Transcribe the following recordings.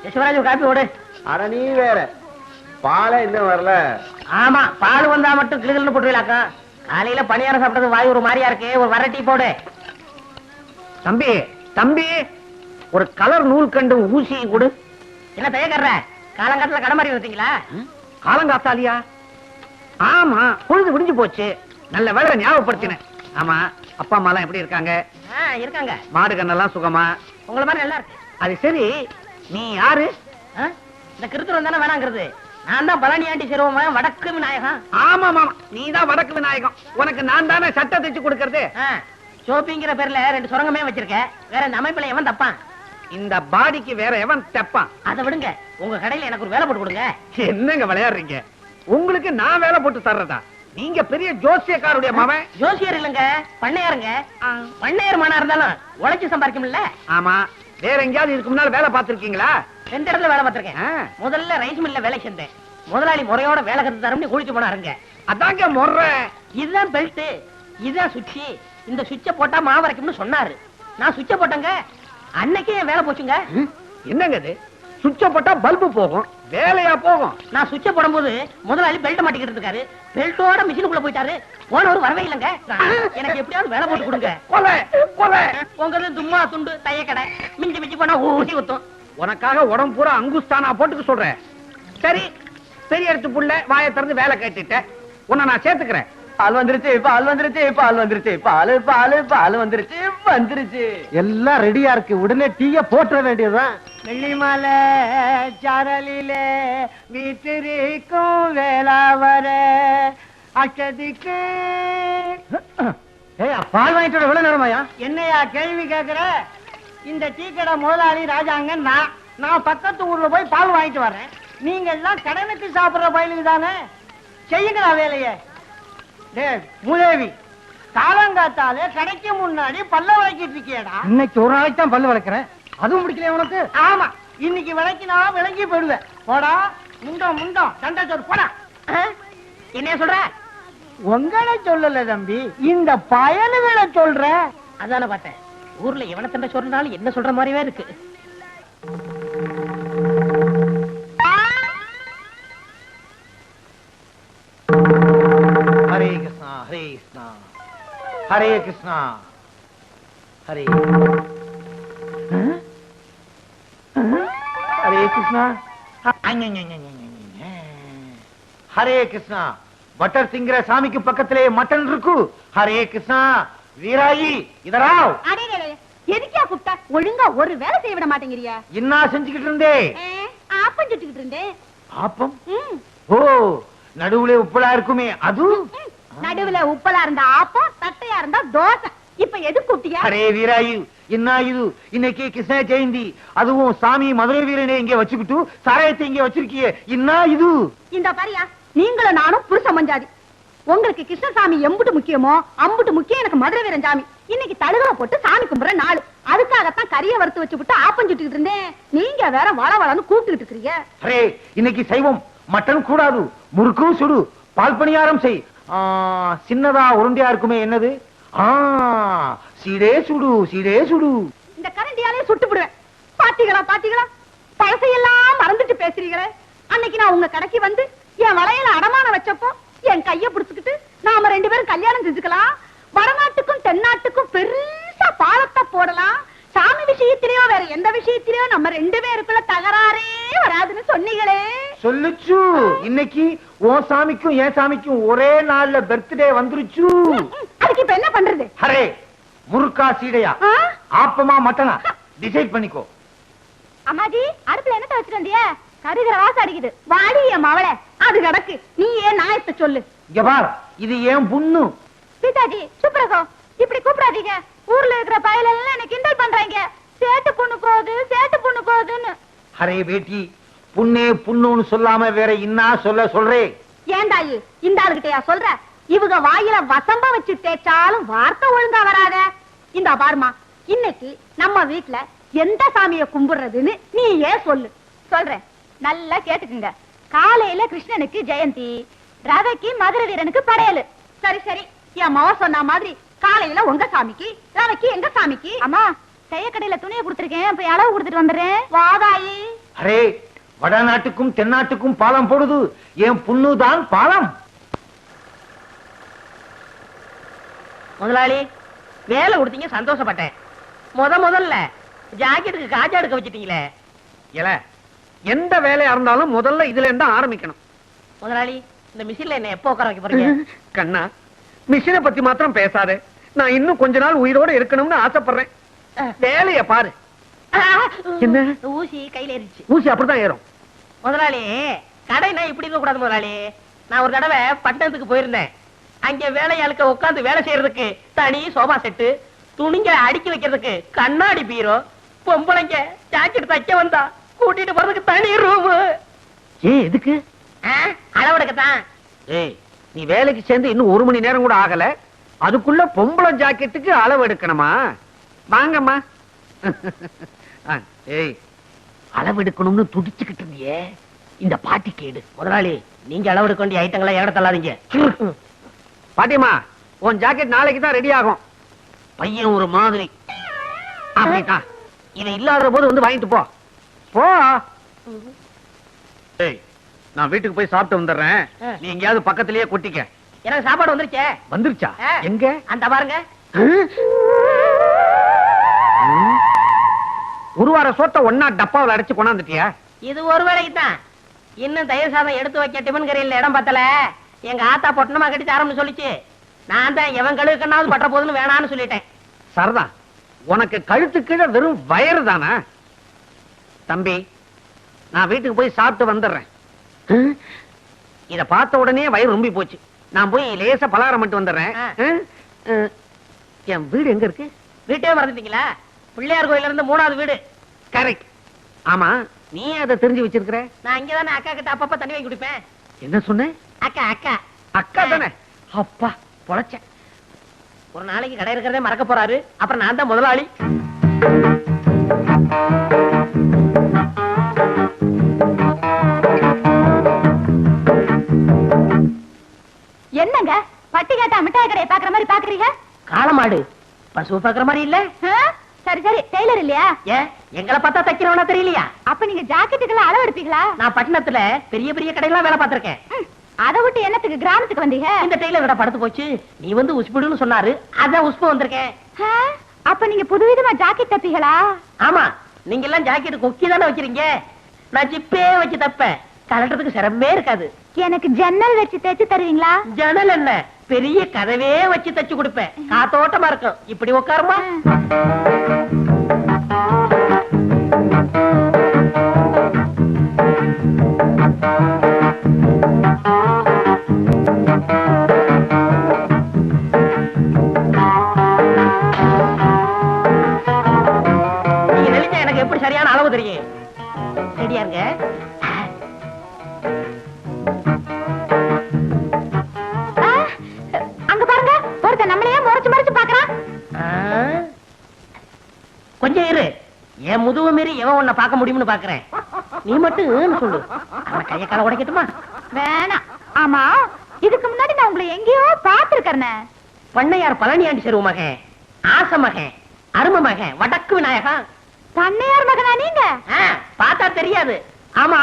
Yasuvaraj copy ஓடு. அட நீ வேற, பாலை இன்னும் வரல. ஆமா, பால் வந்தா மட்டும் கிளுகிள்னு போட்டுவிலாக்கா. காலையில பணியாரம் சாப்பிட்டது வாய் ஒரு மாதிரியா இருக்கு. ஒரு வர டீ போடு. தம்பி தம்பி, ஒரு கலர் நூல் கண்டு ஊசி கொடு. என்ன தயக்கற? காலங்காலத்துல கடை மாதிரி வந்தீங்களா? காலங்காத்தாலியா? ஆமா, பொழுது விடிஞ்சு போச்சு. நல்ல வேலை ஞாபகப்படுத்தினேன். ஆமா, அப்பா அம்மா எல்லாம் எப்படி இருக்காங்க? இருக்காங்க. மாடு கண்ணெல்லாம் சுகமா? உங்களை மாதிரி நல்லா இருக்கு. அது சரி, நீ யாரு? இந்த கிருத்துவம் தானே வேணாங்கிறது. நான் தான் பழனி ஆண்டி சிறுவன், வடக்கு விநாயகம். ஆமா மாமா, நீ தான் வடக்கு விநாயகம். உனக்கு நான் தானே சட்டை தைச்சு கொடுக்கறது. ஷோப்பிங்கிற பேர்ல 2 சுரங்கமே வச்சிருக்க. வேற இந்த அமைப்புல எவன் தப்பான்? இந்த பாடிக்கு வேற எவன் தப்பான்? அதை விடுங்க, உங்க கடையில எனக்கு ஒரு வேலை போட்டு கொடுங்க. என்னங்க விளையாடுறீங்க? உங்களுக்கு நான் வேலை போட்டு தர்றதா? நீங்க பெரிய ஜோசியக்காருடைய மகன். ஜோசியர் இல்லங்க, பண்ணையாருங்க. பண்ணையார் மனா இருந்தாலும் உழைச்சு சம்பாதிக்கும்ல. ஆமா, வேற எங்கேயாவது இதுக்கு முன்னால வேலை பார்த்திருக்கீங்களா? 2 இடத்துல வேலை பார்த்திருக்கேன். முதல்ல ரைஸ் மில்ல வேலை செஞ்சேன். முதலாளி முறையோட வேலை கத்து தரம்னு குளிச்சு போனாருங்க. அதாங்க முறை. இதுதான் பெல்ட், இதுதான் சுவிட்ச். இந்த சுவிட்ச போட்டா மாவு வரைக்கும்னு சொன்னாரு. நான் சுவிட்ச போட்டேங்க. அன்னைக்கே வேலை போச்சுங்க. என்னங்க இது? சுவிட்ச போட்டா பல்பு போகும், வேலையா போகும். நான் சுவிட்ச போடும்போது முதலாளி பெல்ட் மாட்டிக்கிட்டு இருக்காரு. பெல்ட்டோட மிஷினுக்குள்ள போயிட்டாரு. போனவர் வரவே இல்லைங்க. எனக்கு எப்படியாவது வேலை போட்டு கொடுங்க. உங்க தும்மா துண்டு தையக்கடை, மிஞ்சி மிஞ்சி போனா ஊசி ஊத்தும். உனக்காக உடம்பு பூரா அங்குஸ்தானா போட்டுக்க சொல்றேன். சரி, பெரிய எடுத்து புள்ள வாயை திறந்து வேலை கேட்டுட்டேன். உன்னை நான் சேர்த்துக்கிறேன். பால் வந்துருச்சு, பால் வந்துருச்சு, பால் வந்துருச்சு, பால் பால் பால் வந்துருச்சு வந்துருச்சு. எல்லாம் ரெடியா இருக்கு. உடனே டீய போட்டுற வேண்டியதுதான். வெள்ளிமலை சாரலிலே வீட்டிற்கும் வேளாவர அச்சதிக்கு. பால் வாங்கிட்டு எவ்வளவு நேரமாயா? என்னையா கேள்வி கேக்குற? இந்த டீ கடை முதலாளி ராஜாங்க. நான் பக்கத்து ஊர்ல போய் பால் வாங்கிட்டு வரேன். நீங்க எல்லாம் கடனுக்கு சாப்பிடுற பயிலுக்கு தானே. செய்யுங்களா வேலையை. மூதேவி, காலங்காத்தாலே கடைக்கு முன்னாடி பல்ல வளக்கிட்டு இருக்கியடா. இன்னைக்கு ஒரு நாளைக்கு தான் பல்லு வளர்க்கிறேன். அதுவும் முடிக்கல உனக்கு? ஆமா, இன்னைக்கு விளக்கினா விளங்கி போயிடுவேன். போடா, முண்டம் முண்டம் சண்டை சொல் போடா. என்ன சொல்ற? உங்களை சொல்லல தம்பி, இந்த பயலுகளை சொல்ற. அதான பார்த்தேன். ஊர்ல எவனை சண்டை சொல்றாலும் என்ன சொல்ற மாதிரியே இருக்கு. ஹரே கிருஷ்ணா ஹரே கிருஷ்ணா ஹரே கிருஷ்ணா ஹரே ஹரே கிருஷ்ணா ஹரே கிருஷ்ணா. பட்டர் திங்கிற சாமிக்கு பக்கத்திலே மட்டன் இருக்கு. ஹரே கிருஷ்ணா. வீராயி இதராவ். எதுக்கா கூப்பிட்டா? ஒழுங்கா ஒரு வேலை செய்ய விட மாட்டேங்கிறியா? என்ன செஞ்சுக்கிட்டு இருந்தே? ஆப்பம் சுட்டுக்கிட்டு இருந்தேன். ஆப்பம்? ஓ, நடுவுல உப்பலா இருக்குமே அது? நடுவுல உப்பலா இருந்தா ஆப்பம், தட்டையா இருந்தா தோசை. இப்ப எது கூட்டியா? அரே வீராயு, என்ன இது? இன்னைக்கு கிருஷ்ண ஜெயந்தி, அதுவும் சாமி மதுரை வீரனை இங்க வச்சுக்கிட்டு சாராயத்தை இங்க வச்சிருக்கியே, என்ன இது? இந்த பாரியா, நீங்களும் நானும் புருஷ மஞ்சாதி. உங்களுக்கு கிருஷ்ணசாமி எம்புட்டு முக்கியமோ அம்புட்டு முக்கியம் எனக்கு மதுரை வீரன் சாமி. இன்னைக்கு தழுகலை போட்டு சாமி கும்பிடுற நாள். அதுக்காகத்தான் கறியை வறுத்து வச்சு விட்டு ஆப்பம் சுட்டுக்கிட்டு இருந்தேன். நீங்க வேற வள வளன்னு கூப்பிட்டுக்கிட்டு இருக்கிறீங்க. அரே, இன்னைக்கு சைவம், மட்டன் கூடாது. முறுக்கும் சுடு, பால் பணியாரம் செய். சின்னதா உருண்டையா இருக்குமே, என்னது? சீடே சுடு, சீடே சுடு. இந்த கரண்டியாலே சுட்டு விடுவேன். பாத்தீங்களா பாத்தீங்களா, பழசையெல்லாம் மறந்துட்டு பேசுறீங்களே. அன்னைக்கு நான் உங்க கடைக்கு வந்து என் வளையல அடமான வச்சப்போ என் கைய பிடிச்சுக்கிட்டு நாம 2 பேரும் கல்யாணம் செஞ்சுக்கலாம், வடநாட்டுக்கும் தென்னாட்டுக்கும் பெருசா பாலத்தை போடலாம், சாமி விஷயத்திலேயோ வேற எந்த விஷயத்திலேயோ நம்ம 2 பேருக்குள்ள தகராறே வராதுன்னு சொன்னீங்களே. சொல்லுச்சு. இன்னைக்கு உன் சாமிக்கும் என் சாமிக்கும் ஒரே நாள்ல பர்த்டே வந்துருச்சு. அதுக்கு இப்ப என்ன பண்றது? அரே, முறுக்கா சீடையா, ஆப்பமா மட்டனா, டிசைட் பண்ணிக்கோ. அம்மாஜி, அடுப்புல என்ன வச்சுட்டு வந்தியா? கருகிற வாசம் அடிக்குது. வாடி என் மவளை, அது கிடக்கு. நீ ஏன் நாயத்தை சொல்லு. இங்க பார், இது ஏன் புண்ணு. சீதாஜி, சுப்ரகோ, இப்படி கூப்பிடாதீங்க. ஊர்ல இருக்கிற பயலெல்லாம் என்ன கிண்டல் பண்றாங்க. சேட்டு பொண்ணு போகுது, சேட்டு பொண்ணு போகுதுன்னு. அரே பேட்டி, புண்ணே புண்ணுன்னு சொல்லாம வேற என்ன சொல்றே? ஏண்டாயி, இந்த ஆளுகிட்டயா சொல்ற? இவங்க வாயில வசம்ப வச்சு தேய்ச்சாலும் வார்த்தை ஒழுங்கா வராத. இந்த பாருமா, இன்னைக்கு நம்ம வீட்டுல எந்த சாமியை கும்பிடுறதுன்னு நீ ஏன் சொல்லு. சொல்றேன், நல்லா கேட்டுக்குங்க. காலையில கிருஷ்ணனுக்கு ஜெயந்தி, ரவைக்கு மதுரை வீரனுக்கு படையலு. சரி சரி, என் மவ சொன்ன மாதிரி காலையில உங்க சாமிக்கு, ரவைக்கு எங்க சாமிக்கு. அம்மா, தைய கடையில துணியை கொடுத்துருக்கேன், போய் அளவு கொடுத்துட்டு வந்துடுறேன். வாதாயி. அரே, வடநாட்டுக்கும் தென்னாட்டுக்கும் பாலம் போடுது, என் புண்ணுதான் பாலம். முதலாளி, வேலை கொடுத்தீங்க, சந்தோஷப்பட்டேன். முதல்ல ஜாக்கெட்டுக்கு காஜா எடுக்க வச்சிட்டீங்களே. இல்ல, எந்த வேலையா இருந்தாலும் முதல்ல இதுல இருந்தா ஆரம்பிக்கணும். முதலாளி, இந்த மிஷின்ல என்ன எப்போ உட்கார வைக்க போறீங்க? கண்ணா, மிஷினை பத்தி மாத்திரம் பேசாதே. நான் இன்னும் கொஞ்ச நாள் உயிரோட இருக்கணும்னு ஆசைப்படுறேன். வேலைய பாரு. என்ன? ஊசி கையில ஏறிச்சு. ஊசி அப்படிதான் ஏறும். முதலாளி, கடைனா இப்படி இருக்க கூடாது முதலாளி. நான் ஒரு தடவை பட்டணத்துக்கு போயிருந்தேன். அங்க வேலையாளுக்க உட்கார்ந்து வேலை செய்யறதுக்கு தனி சோபா செட்டு, துணிங்க அடுக்கி வைக்கிறதுக்கு கண்ணாடி பீரோ, பொம்பளைங்க ஜாக்கெட் தைக்க வந்தா கூட்டிட்டு போறதுக்கு தனி ரூம். ஏன் எதுக்கு? அளவெடுக்கத்தான். ஏய், நீ வேலைக்கு சேர்ந்து இன்னும் 1 மணி நேரம் கூட ஆகல, அதுக்குள்ள பொம்பளை ஜாக்கெட்டுக்கு அளவு எடுக்கணுமா? வாங்கம்மா. ஏய், அளவு எடுக்கணும்னு துடிச்சுக்கிட்டு இருந்தியே, இந்த பாட்டி கேடு. முதலாளி, நீங்க அளவெடுக்க வேண்டிய ஐட்டங்களை ஏட தள்ளாதீங்க. பாட்டிமா, உன் ஜாக்கெட் நாளைக்கு தான் ரெடி ஆகும். பையன் ஒரு மாதிரி. அப்படிதான். இவன் இல்லாத போது வந்து வாங்கிட்டு போ. போ. ஏய், நான் வீட்டுக்கு போய் சாப்பிட்டு வந்துடுறேன். நீ எங்கேயாவது பக்கத்திலேயே கொட்டிக்க. எனக்கு சாப்பாடு வந்துருச்சே. வந்துருச்சா? எங்க? அந்த பாருங்க. ஒரு வார சோத்த ஒன்னா டப்பாவில் அடைச்சு கொண்டாந்துட்டியா? இது ஒரு வேளைக்கு தான். இன்னும் தயிர் சாதம் எடுத்து வைக்க டிபன் கரையில் இடம் பத்தல. எங்க ஆத்தா பொட்டணமா கட்டி தரம்னு சொல்லிச்சு. நான் தான் எவன் கழுவுக்கண்ணாவது பற்ற போதுன்னு வேணான்னு சொல்லிட்டேன். சரதா, உனக்கு கழுத்து கீழே வெறும் வயறு தானா? தம்பி, நான் வீட்டுக்கு போய் சாப்பிட்டு வந்துடுறேன். இத பார்த்த உடனே வயிறு ரொம்பி போச்சு. நான் போய் லேசா பலகாரம் மட்டும் வந்துடுறேன். என் வீடு எங்க இருக்கு? வீட்டே மறந்துட்டீங்களா? பிள்ளையார் கோயில இருந்து 3வது வீடு. கரெக்ட். ஆமா, நீ அதை தெரிஞ்சு வச்சிருக்கிற? நான் இங்கதானே அக்கா கிட்ட அப்பப்ப தண்ணி வாங்கி குடிப்பேன். என்ன சொன்ன? அக்கா அக்கா அக்கா தானே? அப்பா பொழைச்சேன். ஒரு நாளைக்கு கடை இருக்கிறதே மறக்க போறாரு. அப்புறம் நான் தான் முதலாளி. என்னங்க பட்டி கேட்டா மிட்டாய் கடையை பாக்குற மாதிரி பாக்குறீங்க? காளமாடு பசு பாக்குற மாதிரி இல்ல. சரி சரி, டெய்லர் இல்லையா? ஏன் எங்களை பார்த்தா தைக்கிறவனா தெரியலையா? அப்ப நீங்க ஜாக்கெட்டுக்கெல்லாம் அளவு எடுப்பீங்களா? நான் பட்டணத்துல பெரிய பெரிய கடையெல்லாம் வேலை பார்த்திருக்கேன். அதை விட்டு என்னத்துக்கு கிராமத்துக்கு வந்தீங்க? இந்த டெய்லர் கடை படுத்து போச்சு. நீ வந்து உஸ்பிடுன்னு சொன்னாரு, அதான் உஸ்பு வந்திருக்கேன். அப்ப நீங்க புதுவிதமா ஜாக்கெட் தப்பீங்களா? ஆமா, நீங்க எல்லாம் ஜாக்கெட் கொக்கி தானே வச்சிருக்கீங்க. நான் ஜிப்பே வச்சு தப்பேன். கலட்டுறதுக்கு சிரமமே இருக்காது. எனக்கு ஜன்னல் வச்சு தைச்சு தருவீங்களா? ஜன்னல் என்ன, பெரிய கதவே வச்சு தச்சு கொடுப்பேன். காத்தோட்டமா இருக்கும். இப்படி உட்காருமா. நீங்க நெளிச்சா எனக்கு எப்படி சரியான அளவு தெரியும். ரெடியா இருங்க. அங்க பாருங்க, ஒருத்தன் நம்மளையே முறைச்சு முறைச்சு பாக்குறான். கொஞ்சம் இரு, என் முதுகு மீறி எவன் உன்னை பார்க்க முடியும்னு பாக்குறேன். நீ மட்டும் சொல்லு, அவன் கைய கால உடைக்கட்டுமா? வேணாம். ஆமா, இதுக்கு முன்னாடி நான் உங்களை எங்கேயோ பாத்துருக்கேன். பண்ணையார் பழனியாண்டி செருவு மகன், ஆச மகன், அரும மகன், வடக்கு விநாயகன். பண்ணையார் மகனா நீங்க? பார்த்தா தெரியாது. ஆமா,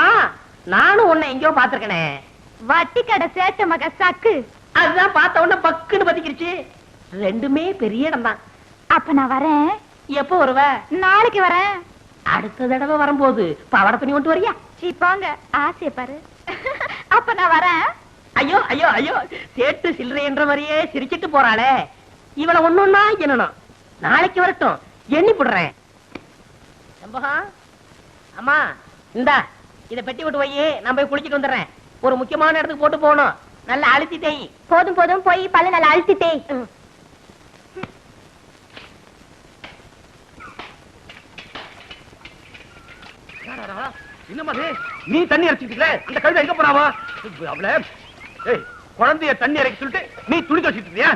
நானும் உன்னை எங்கேயோ பாத்துருக்கனே. வட்டி கடை சேட்ட மக சக்கு. அதுதான் பார்த்த உடனே பக்குன்னு பத்திக்கிடுச்சு. ரெண்டுமே பெரிய இடம் தான். அப்ப நான் வரேன். எப்போ வருவ? நாளைக்கு வரேன். அடுத்த தடவை வரும்போது பாவாடை துணி கொண்டு வரியா? போங்க, ஆசைய பாரு. அப்ப நான் வரேன். ஐயோ ஐயோ ஐயோ, சேட்டு சில்லறை என்ற மாதிரியே சிரிச்சிட்டு போறாளே. இவளை ஒன்னொன்னா என்னணும். நாளைக்கு வரட்டும், எண்ணி போடுறேன். அம்மா, இந்தா இத பெட்டி விட்டு போய் நான் போய் குளிச்சிட்டு வந்துடுறேன். ஒரு முக்கியமான இடத்துக்கு போட்டு போகணும். நல்லா அழுத்தி தேய். போதும் போதும், போய் பல்ல நல்லா அழுத்தி தேய். என்னமா நீ தண்ணி அரைச்சிட்டு அந்த கழுதை எங்க போறாவா? அவள குழந்தைய தண்ணி இறக்கி சொல்லிட்டு நீ துணி துவச்சிட்டு இருக்கியா?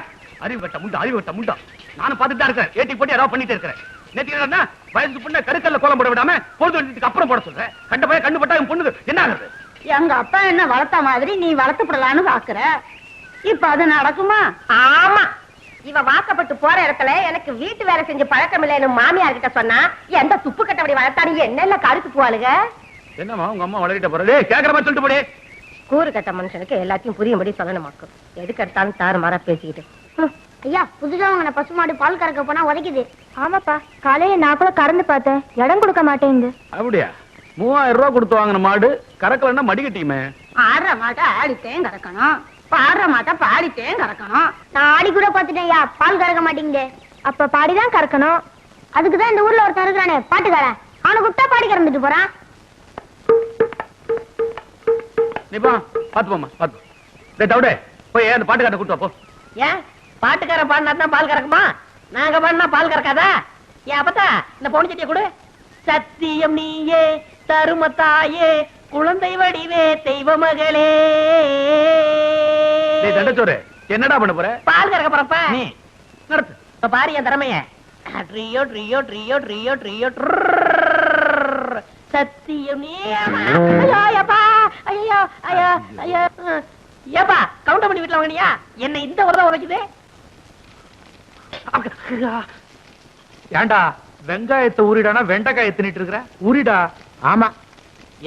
அறிவு கட்ட முண்டா, அறிவு கட்ட முண்டா. நானும் பார்த்துட்டு தான் இருக்கேன். ஏட்டி போட்டு யாராவது பண்ணிட்டு இருக்கிறேன். நேற்று வயசுக்கு பொண்ணு கருக்கல்ல கோலம் போட விடாம பொழுது வந்ததுக்கு அப்புறம் போட சொல்றேன். கண்ட பையன் கண்ணு பட்டா பொண்ணுது என்ன ஆகுது? எங்க அப்பா என்ன வளர்த்த மாதிரி நீ வளர்த்துப்படலான்னு பாக்குற. இப்ப அது நடக்குமா? ஆமா, இவ வாக்கப்பட்டு போற இடத்துல எனக்கு வீட்டு வேலை செஞ்சு பழக்கம் இல்லைன்னு மாமியார் கிட்ட சொன்னா எந்த துப்பு கட்டபடி வளர்த்தானு என்னென்ன கருத்து போவாளுங்க. என்னம்மா உங்க அம்மா வளரிட்ட போறே கேக்குற மாதிரி சொல்லிட்டு போடே. கூறு கட்ட மனுஷனுக்கு எல்லாத்தையும் புரியும்படி சொல்லணுமாக்கும். எதுக்கு எடுத்தாலும் தாறுமாறா பேசிக்கிட்டு. ஐயா, புதுசா வாங்கின பசுமாடு பால் கறக்க போனா உதைக்குது. ஆமாப்பா, காலையில நான் கூட கறந்து பார்த்தேன், இடம் கொடுக்க மாட்டேங்குது. அப்படியா? 3000 ரூபாய் கொடுத்து வாங்கின மாடு கறக்கலன்னா மடிக்கட்டியுமே. ஆடுற மாட்டை ஆடித்தேன் கறக்கணும், பாடுற மாட்டை பாடித்தேன் கறக்கணும். நான் ஆடி கூட பாத்துட்டேன் ஐயா, பால் கறக்க மாட்டேங்குது. அப்ப பாடிதான் கறக்கணும். அதுக்குதான் இந்த ஊர்ல ஒருத்தன் இருக்கிறானே பாட்டுக்காரன், அவனை கூப்பிட்டா பாடி கறந்துட்டு போறான். நீ போ பாத்து போமா பாத்து. டேய் தவுடே போய் அந்த பாட்டுக்காரனை கூட்டு வா போ. ஏன் பாட்டுக்காரன் பாடினா தான் பால் கறக்குமா? நாங்க பாடினா பால் கறக்காதா? ஏன் அப்பத்தா இந்த பொண்ணு சட்டியை கொடு. சத்தியம் நீயே தருமத்தாயே குழந்தை வடிவே தெய்வ மகளே. டேய் தண்டச்சோறு என்னடா பண்ண போற? பால் கறக்க போறப்ப நீ நடத்து. இப்ப பாரு என் திறமைய. ட்ரியோ ட்ரியோ ட்ரியோ ட்ரியோ ட்ரியோ சத்தியம் நீ. ஐயோ அப்பா, ஐயோ ஐயோ ஐயோ. ஏப்பா கவுண்டர் பண்ணி வீட்டுல வாங்கினியா? என்ன இந்த உரத உரைக்குது. ஏண்டா வெங்காயத்தை ஊறிடானா வெண்டைக்காய் தின்னுட்டு இருக்கிற? ஊறிடா. ஆமா,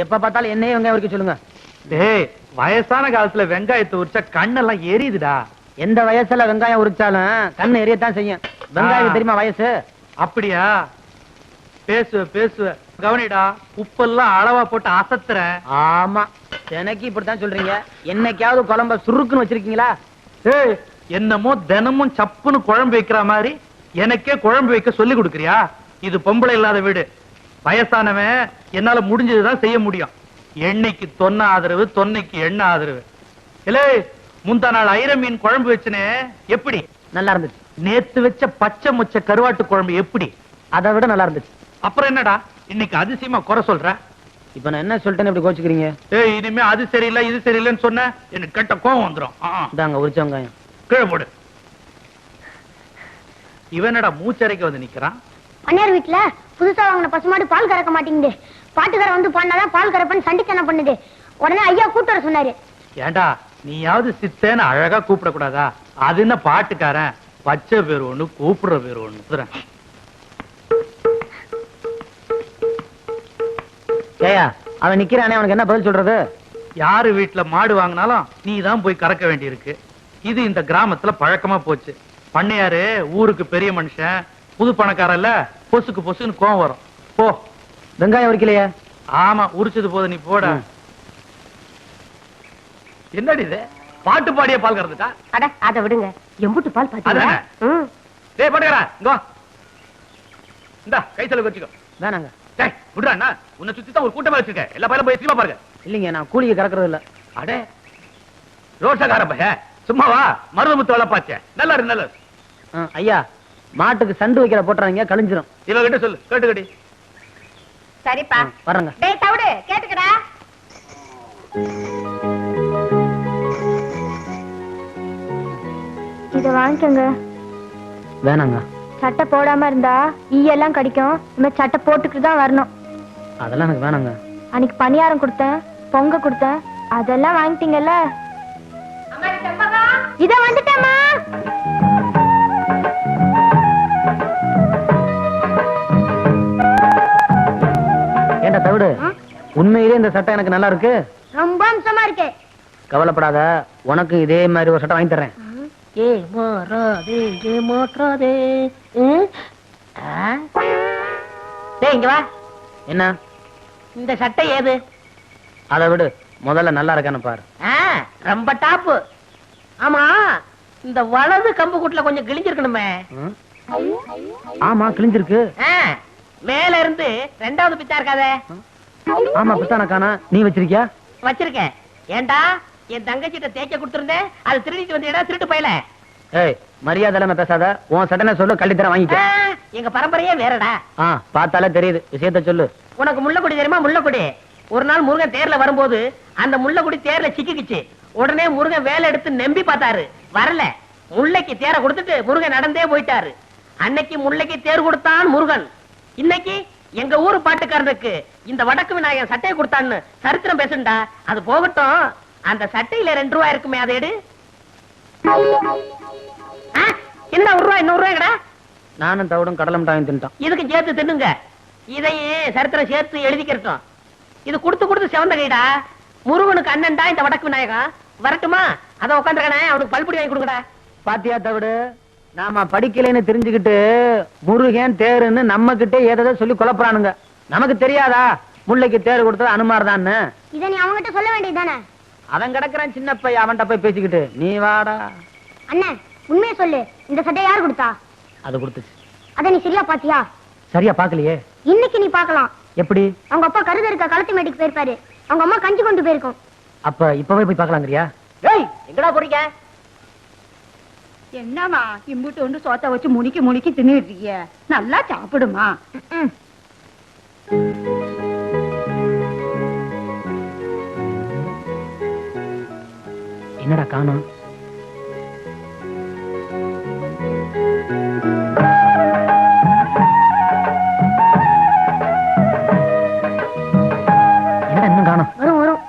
எப்ப பார்த்தாலும் என்னையே வெங்காயம் உரிக்க சொல்லுங்க. டேய், வயசான காலத்துல வெங்காயத்தை உரிச்சா கண்ணெல்லாம் எரியுதுடா. எந்த வயசுல வெங்காயம் உரிச்சாலும் கண்ணு எரியத்தான் செய்யும். வெங்காயம் தெரியுமா வயசு? அப்படியா? பேசுவ பேசுவ கவனிடா. உப்பெல்லாம் அளவா போட்டு அசத்துற. ஆமா, எனக்கு இப்படித்தான் சொல்றீங்க. என்னைக்காவது குழம்ப சுருக்குன்னு வச்சிருக்கீங்களா? ஏய், என்னமோ தினமும் சப்புன்னு குழம்பு வைக்கிற மாதிரி எனக்கே குழம்பு வைக்க சொல்லி கொடுக்கறியா? இது பொம்பளை இல்லாத வீடு. வயசானவன் என்னால முடிஞ்சதுதான் செய்ய முடியும். எண்ணெய்க்கு தொன்ன ஆதரவு, தொன்னைக்கு எண்ணெய் ஆதரவு. இல்ல முந்தா நாள் ஐர மீன் குழம்பு வச்சுனே, எப்படி நல்லா இருந்துச்சு. நேத்து வச்ச பச்சை முச்ச கருவாட்டு குழம்பு எப்படி? அதை விட நல்லா இருந்துச்சு. அப்புறம் என்னடா இன்னைக்கு அதிசயமா குறை சொல்ற? இப்ப நான் என்ன சொல்லிட்டேன்னு இப்படி கோச்சுக்கிறீங்க? ஏய், இனிமே அது சரியில்லை இது சரியில்லைன்னு சொன்ன எனக்கு கெட்ட கோவம் வந்துரும். இதாங்க உரிச்ச வெங்காயம். கீழே போடு. இவனடா மூச்சரைக்க வந்து நிக்கிறான். அண்ணார் வீட்டுல புதுசா வாங்கின பசுமாடு பால் கறக்க மாட்டேங்குது. பாட்டுக்காரன் வந்து பாடினாதான் பால் கறப்பன்னு சண்டித்தனம் பண்ணுது. உடனே ஐயா கூட்டு வர சொன்னாரு. ஏண்டா நீயாவது சித்தேன்னு அழகா கூப்பிட கூடாதா? அது என்ன பாட்டுக்காரன்? பச்சை பேர் ஒண்ணு, கூப்பிடுற பேர் ஒண்ணு. ஏயா, அவன் நிக்கிறானே, அவனுக்கு என்ன பதில் சொல்றது? யாரு வீட்டுல மாடு வாங்கினாலும் நீ தான் போய் கறக்க வேண்டி இருக்கு. இது இந்த கிராமத்துல பழக்கமா போச்சு. பண்ணையாரு ஊருக்கு பெரிய மனுஷன், புது பணக்காரல்ல, பொசுக்கு பொசுக்குன்னு கோவம் வரும். போ. வெங்காயம் உரிக்கலையே? ஆமா, உரிச்சது போது நீ போட. என்னடி இது? பாட்டு பாடிய பால் கறந்துட்டா? அட அதை விடுங்க, எம்புட்டு பால் பாத்தீங்களா? அதானே. டேய் பாட்டுக்காரா, இங்க வா. இந்தா கை செலவு வச்சுக்கோ. வேணாங்க. டேய் விடுறா அண்ணா, உன்னை சுத்தி தான் ஒரு கூட்டமா வச்சிருக்க. எல்லா பையலும் போய் சினிமா பாருங்க. இல்லைங்க, நான் கூலிக்கு கறக்குறது இல்ல. அடே ரோஷக்கார பையன், சும்மா வா. மருதமுத்து வேலை பாச்சேன். நல்லா இருக்கு, நல்லா இருக்கு. ஐயா, மாட்டுக்கு சண்டு வைக்கிற போட்டுறாங்க, கழிஞ்சிரும். இவகிட்ட சொல்லு, கேட்டுக்கடி. சரிப்பா வர்றேங்க. டேய் தவிடு கேட்டுக்கடா. இத வாங்கிக்கோங்க. வேணாங்க. சட்டை போடாம இருந்தா ஈயெல்லாம் கடிக்கும். இந்த சட்டை போட்டுக்கிட்டு தான் வரணும். அதெல்லாம் எனக்கு வேணாங்க. அன்னைக்கு பணியாரம் கொடுத்தேன், பொங்க கொடுத்தேன், அதெல்லாம் வாங்கிட்டீங்கல்ல. இத வந்துட்டேம்மா. ஏண்டா தவிடு, உண்மையிலே இந்த சட்டை எனக்கு நல்லா இருக்கு. ரொம்ப அம்சமா இருக்கு. கவலைப்படாத, உனக்கு இதே மாதிரி ஒரு சட்டை வாங்கி தர்றேன். ஏ மாறாதே ஏ மாற்றாதே. டேய் இங்க வா. என்ன? இந்த சட்டை ஏது? அதை விடு, முதல்ல நல்லா இருக்கான்னு பாரு. ரொம்ப டாப்பு. ஆமா, இந்த வலது கம்பு கூட்டுல கொஞ்சம் கிழிஞ்சிருக்கணுமே. ஆமா, கிழிஞ்சிருக்கு. மேல இருந்து ரெண்டாவது பிச்சா இருக்காதே. ஆமா, பித்தான காணா. நீ வச்சிருக்கியா? வச்சிருக்கேன். ஏண்டா என் தங்கச்சிட்ட தேய்க்க கொடுத்திருந்தேன், அது திருடிட்டு வந்தீடா, திருட்டு பையல. ஏய், மரியாதை இல்லாம பேசாத. உன் சட்டனை சொல்லு, கள்ளித்தர வாங்கிக்க. எங்க பரம்பரையே வேறடா. பார்த்தாலே தெரியுது. விஷயத்த சொல்லு. உனக்கு முள்ளக்குடி தெரியுமா? முள்ளக்குடி. ஒரு நாள் முருகன் தேர்ல வரும்போது அந்த முள்ளக்குடி தேர்ல சிக்கிக்குச்சு. உடனே முருகன் வேலை எடுத்து நம்பி பார்த்தாரு, வரல. முல்லைக்கு தேர கொடுத்துட்டு முருகன் நடந்தே போயிட்டாரு. அன்னைக்கு முல்லைக்கு தேர் கொடுத்தான் முருகன். இன்னைக்கு எங்க ஊரு பாட்டுக்காரனுக்கு இந்த வடக்கு விநாயகன் சட்டையை கொடுத்தான்னு சரித்திரம் பேசுண்டா. அது போகட்டும், அந்த சட்டையில 2 ரூபாய் இருக்குமே, அதை எடு. என்ன 1 ரூபாய் 200 ரூபாய்டா? நானும் தவிடும் கடலை மிட்டாயும் தின்ட்டான். இதுக்கு சேர்த்து தின்னுங்க. இதையே சரித்திரம் சேர்த்து எழுதிக்கிறோம். இது கொடுத்து செவந்த கைடா. முருகனுக்கு அண்ணன்டா இந்த வடக்கு விநாயகம். வரட்டுமா? அத உட்காந்துருக்கானே, அவனுக்கு பல்புடி வாங்கி கொடுங்கடா. பாத்தியா தவிடு, நாம படிக்கலைன்னு தெரிஞ்சுக்கிட்டு முருகன் தேருன்னு நம்ம கிட்டே ஏதோ சொல்லி குழப்பறானுங்க. நமக்கு தெரியாதா முல்லைக்கு தேர் கொடுத்தது அனுமார்தான்னு? இதை நீ அவங்ககிட்ட சொல்ல வேண்டியதுதானே? அவன் கிடக்குறான் சின்ன பையன், அவன்கிட்ட போய் பேசிக்கிட்டு நீ வாடா. அண்ணன் உண்மையை சொல்லு, இந்த சட்டையை யார் கொடுத்தா? அது கொடுத்துச்சு. அத நீ சரியா பாத்தியா? சரியா பாக்கலையே. இன்னைக்கு நீ பாக்கலாம். எப்படி? அவங்க அப்பா கருது இருக்க களத்து மேட்டுக்கு போயிருப்பாரு, அவங்க அம்மா கஞ்சி கொண்டு போயிருக்கோம். அப்ப இப்பவே போய் பாக்கலாங்கிறியா? ஏய், எங்கடா போறீங்க? என்னமா இம்புட்டு ஒன்று சோத்த வச்சு முனிக்கி தின்னுடுறீங்க? நல்லா சாப்பிடுமா. என்னடா காணோம்? என்ன இன்னும் காணோம்? வரும் வரும்.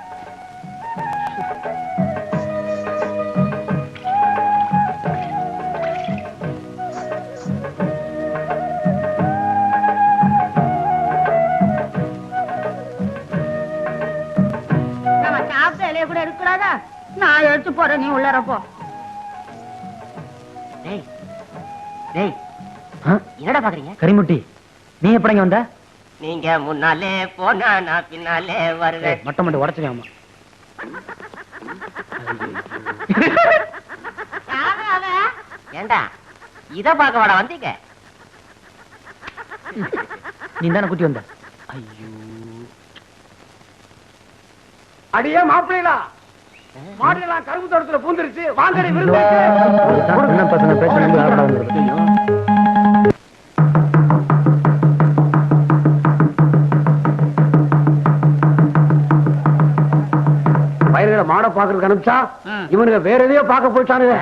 நம்ம சாப்பிட்ட இலைய கூட இருக்கலாதா? நான் எடுத்து போறேன், நீ உள்ளறப்போ. டேய் டேய், ஆ? என்னடா பாக்குறீங்க? கரிமுட்டி, நீ எப்படிங்க வந்த? நீங்க முன்னாலே போனா நான் பின்னாலே வருவேன். மொட்டை மட்டும் உடச்சுக்காமா. ஏண்டா இத பாக்க வாடா வந்தீங்க? நீ தானே குட்டி வந்த? ஐயோ, அடியே மாப்பிள்ளைகளா, மாடுலாம் கரும்பு தோட்டத்துல பூந்துருச்சு, வாங்கடி விருந்து. இதுதான் சின்ன பசங்க பேச நம்பி ஆட வந்துருக்கு. பயிர்களை மாட பாக்குறதுக்கு அனுப்பிச்சா இவனுக்கு வேற எதையோ பார்க்க போயிட்டானுங்க.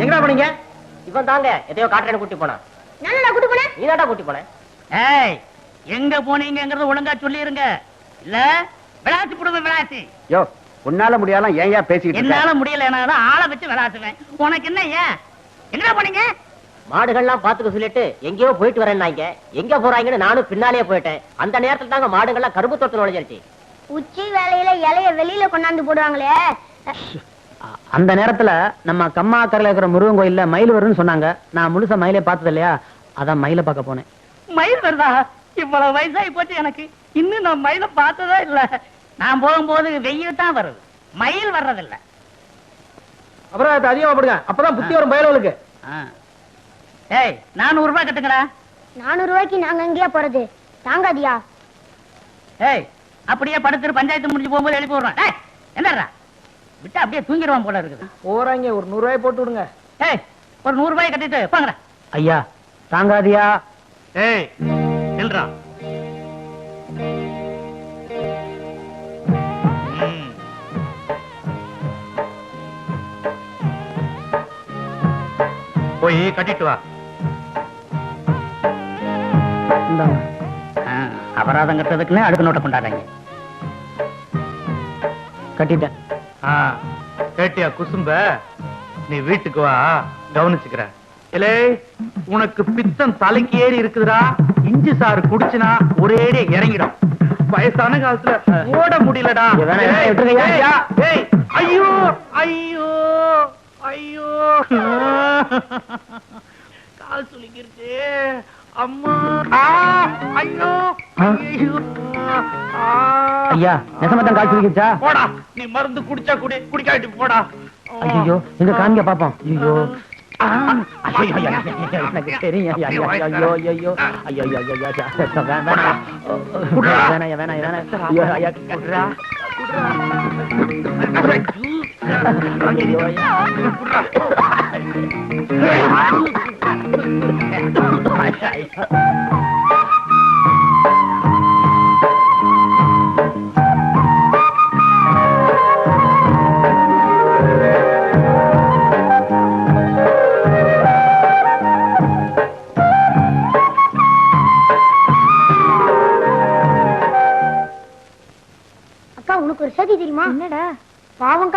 எங்கடா போனீங்க? இவன் தாங்க எதையோ காட்டுறேன்னு கூட்டி போனா. நல்லா கூட்டு போனேன். நீ தாண்டா கூட்டி போன. ஏய், எங்க போனீங்கங்கறத ஒழுங்கா சொல்லிருங்க. இல்ல விளாசி புடுங்க விளாசி. யோ, உன்னால முடியாலாம் ஏன் பேசிக்கிட்டு இருக்க? என்னால முடியலனா ஆளை வச்சு விளாசுவேன். உனக்கு என்ன? ஏன் எங்கடா போனீங்க? மாடுகள்லாம் பாத்துக்க சொல்லிட்டு எங்கேயோ போயிட்டு வரேன்னாங்க. எங்க போறாங்கன்னு நானும் பின்னாலே போயிட்டேன். அந்த நேரத்துல தாங்க மாடுகள்லாம் கரும்பு தோட்டத்துல நுழைஞ்சிருச்சு. உச்சி வேலையில இலைய வெளியில கொண்டாந்து போடுவாங்களே. அந்த நேரத்துல நம்ம கம்மாக்கரையில இருக்கிற முருகன் கோயில்ல மயில் வரும்னு சொன்னாங்க. நான் முழுசா மயிலே பார்த்தது இல்லையா, அதான் மயிலை பார்க்க போனேன். மயில் வருதா? இவ்வளவு வயசாகி போச்சு எனக்கு, இன்னும் நான் மயில பார்த்ததா இல்ல. நான் போகும்போது வெயில் தான் வருது, மயில் வர்றதில்ல. அப்புறம் அது அதிகமா போடுங்க, அப்பதான் புத்தி வரும் பயலுக்கு. ஏய், 400 ரூபாய் கட்டுங்கடா. 400 ரூபாய்க்கு நாங்க எங்கேயா போறது? தாங்காதியா? ஏய், அப்படியே படுத்துட்டு பஞ்சாயத்து முடிஞ்சு போகும்போது எழுப்பி விடுறான். ஏய், என்னடா விட்டு அப்படியே தூங்கிடுவான் போல இருக்குது. போறாங்க, ஒரு 100 ரூபாய் போட்டு விடுங்க. ஏய், ஒரு 100 ரூபாய் கட்டிட்டு போங்கடா. ஐயா தாங்காதியா? ஏய் நில்றா. போய் கட்டிட்டு வா. இந்தாங்க. அபராதம் கட்டுறதுக்குன்னு அடுத்த நோட்டை கொண்டாடுறாங்க. கட்டிட்டேன். கேட்டியா குசும்ப? நீ வீட்டுக்கு வா, கவனிச்சுக்கிற. இலே, உனக்கு பித்தம் தலைக்கு ஏறி இருக்குதுடா. இஞ்சி சாறு குடிச்சுனா ஒரேடி இறங்கிடும். வயசான காலத்துல ஓட முடியலடா. ஏய், ஐயோ ஐயோ ஐயோ, கால் சுளிக்கிருச்சு. அம்மா, ஐயோ ஐயோ. ஐயா நெசமத்தான் காய்ச்சி வைக்கிச்சா? போடா, நீ மருந்து குடிச்சா குடி, குடிக்காட்டி போடா. ஐயோ, எங்க காமிக்க பாப்போம். ஐயோ எனக்கு தெரியும். ஐயோ ஐயோ ஐயோ ஐயோ ஐயோ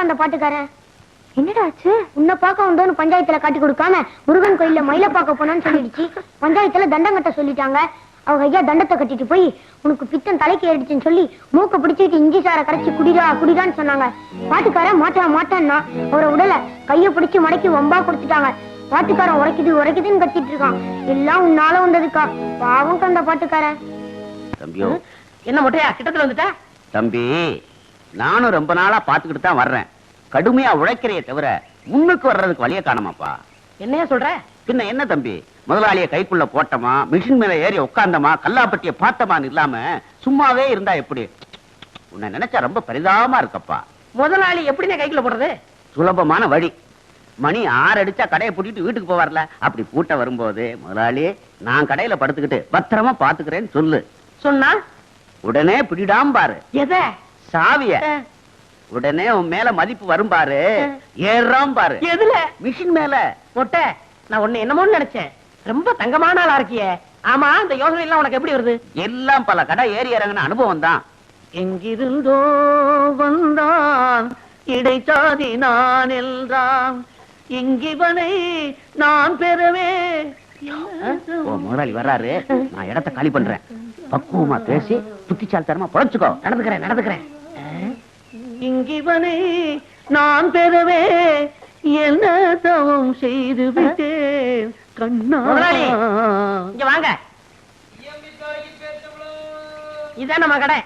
தான்க்கா அந்த பாட்டுக்காரன். என்னடா ஆச்சு? உன்னை பார்க்க உண்டோன்னு பஞ்சாயத்துல காட்டி கொடுக்காம முருகன் கோயில்ல மயில பார்க்க போனோன்னு சொல்லிடுச்சு. பஞ்சாயத்துல தண்டம் கட்ட சொல்லிட்டாங்க. அவங்க ஐயா தண்டத்தை கட்டிட்டு போய் உனக்கு பித்தம் தலைக்கு ஏறிடுச்சுன்னு சொல்லி மூக்க பிடிச்சிட்டு இஞ்சி சாரை கரைச்சி குடிடா குடிடான்னு சொன்னாங்க. பாட்டுக்காரன் மாட்டான்னா அவரை உடல கைய பிடிச்சு மடக்கி வம்பா கொடுத்துட்டாங்க. பாட்டுக்காரன் உரைக்குதுன்னு கத்திட்டு இருக்கான். எல்லாம் உன்னால வந்ததுக்கா. பாவம் அந்த பாட்டுக்காரன். தம்பியோ என்ன மொட்டையா கிட்டத்துல வந்துட்டா? தம்பி, நானும் ரொம்ப நாளா பாத்துக்கிட்டு தான் வர்றேன். கடுமையா உழைக்கிறைய தவிர முன்னுக்கு வர்றதுக்கு வழிய காணமாப்பா. என்னையா சொல்ற? பின்ன என்ன தம்பி, முதலாளிய கைக்குள்ள போட்டமா, மிஷின் மேல ஏறி உட்கார்ந்தமா, கல்லாப்பட்டிய பார்த்தமான்னு இல்லாம சும்மாவே இருந்தா எப்படி? உன்னை நினைச்சா ரொம்ப பரிதாபமா இருக்கப்பா. முதலாளி எப்படின்னு கைக்குள்ள போடுறது? சுலபமான வழி. மணி 6 அடிச்சா கடையை பூட்டிட்டு வீட்டுக்கு போவார்ல, அப்படி பூட்ட வரும்போது முதலாளி நான் கடையில படுத்துக்கிட்டு பத்திரமா பாத்துக்கிறேன்னு சொல்லு. சொன்னா உடனே பிடிடாம பாரு எத? சாவிய. உடனே உன் மேல மதிப்பு வரும் பாரு. ஏறாம் பாரு. எதுல? மிஷின் மேல. மொட்டை, நான் உன்னை என்னமோன்னு நினைச்சேன். ரொம்ப தங்கமான ஆளா இருக்கியே. ஆமா, இந்த யோசனை எல்லாம் உனக்கு எப்படி வருது? எல்லாம் பல கடை ஏறி இறங்கின அனுபவம் தான். எங்கிருந்தோ வந்தான் இடைச்சாதி நான் என்றான், இங்கிவனை நான் பெறவே. ஓ முதலாளி வர்றாரு, நான் இடத்த காலி பண்றேன். பக்குவமா பேசி புத்திசாலித்தனமா பொழைச்சுக்கோ. நடந்துக்கிறேன். இங்கிவனை நான் பெறவே என்ன தவம் செய்து விட்டேன் கண்ணா. இங்க வாங்க, இதான் நம்ம கடை.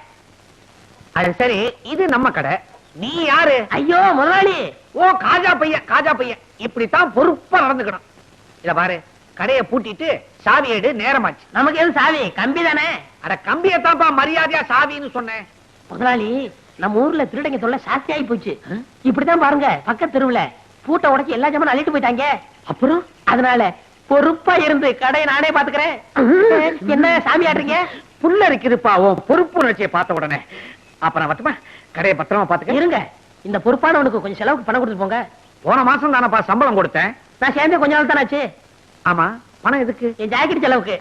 அது சரி, இது நம்ம கடை. நீ யாரு? ஐயோ முதலாளி. ஓ காஜா பையன். இப்படித்தான் பொறுப்பா நடந்துக்கணும். இத பாரு, கடையை பூட்டிட்டு சாவி எடு, நேரமாச்சு. நமக்கு எது சாவி? கம்பி தானே. அட கம்பியத்தான்ப்பா மரியாதையா சாவின்னு சொன்னேன். முதலாளி, நம்ம ஊர்ல திருடங்க தொல்லை சாஸ்தி ஆகி போச்சு. இப்படிதான் பாருங்க, பக்கத்து தெருவுல பூட்டை உடைச்சு எல்லா ஜாமான் அள்ளிட்டு போயிட்டாங்க. அப்புறம் அதனால பொறுப்பா இருந்து கடையை நானே பாத்துக்கிறேன். என்ன சாமி ஆடுறீங்க? புல்ல இருக்குதுப்பா உன் பொறுப்பு உணர்ச்சியை பார்த்த உடனே. அப்ப நான் வரட்டுமா? கடையை பத்திரமா பாத்துக்க. இருங்க, இந்த பொறுப்பானவனுக்கு கொஞ்சம் செலவுக்கு பணம் கொடுத்து போங்க. போன மாசம் தானப்பா சம்பளம் கொடுத்தேன். நான் சேர்ந்து கொஞ்ச நாள் தானே ஆச்சு. ஆமா, பணம் எதுக்கு? என் ஜாக்கெட் செலவுக்கு,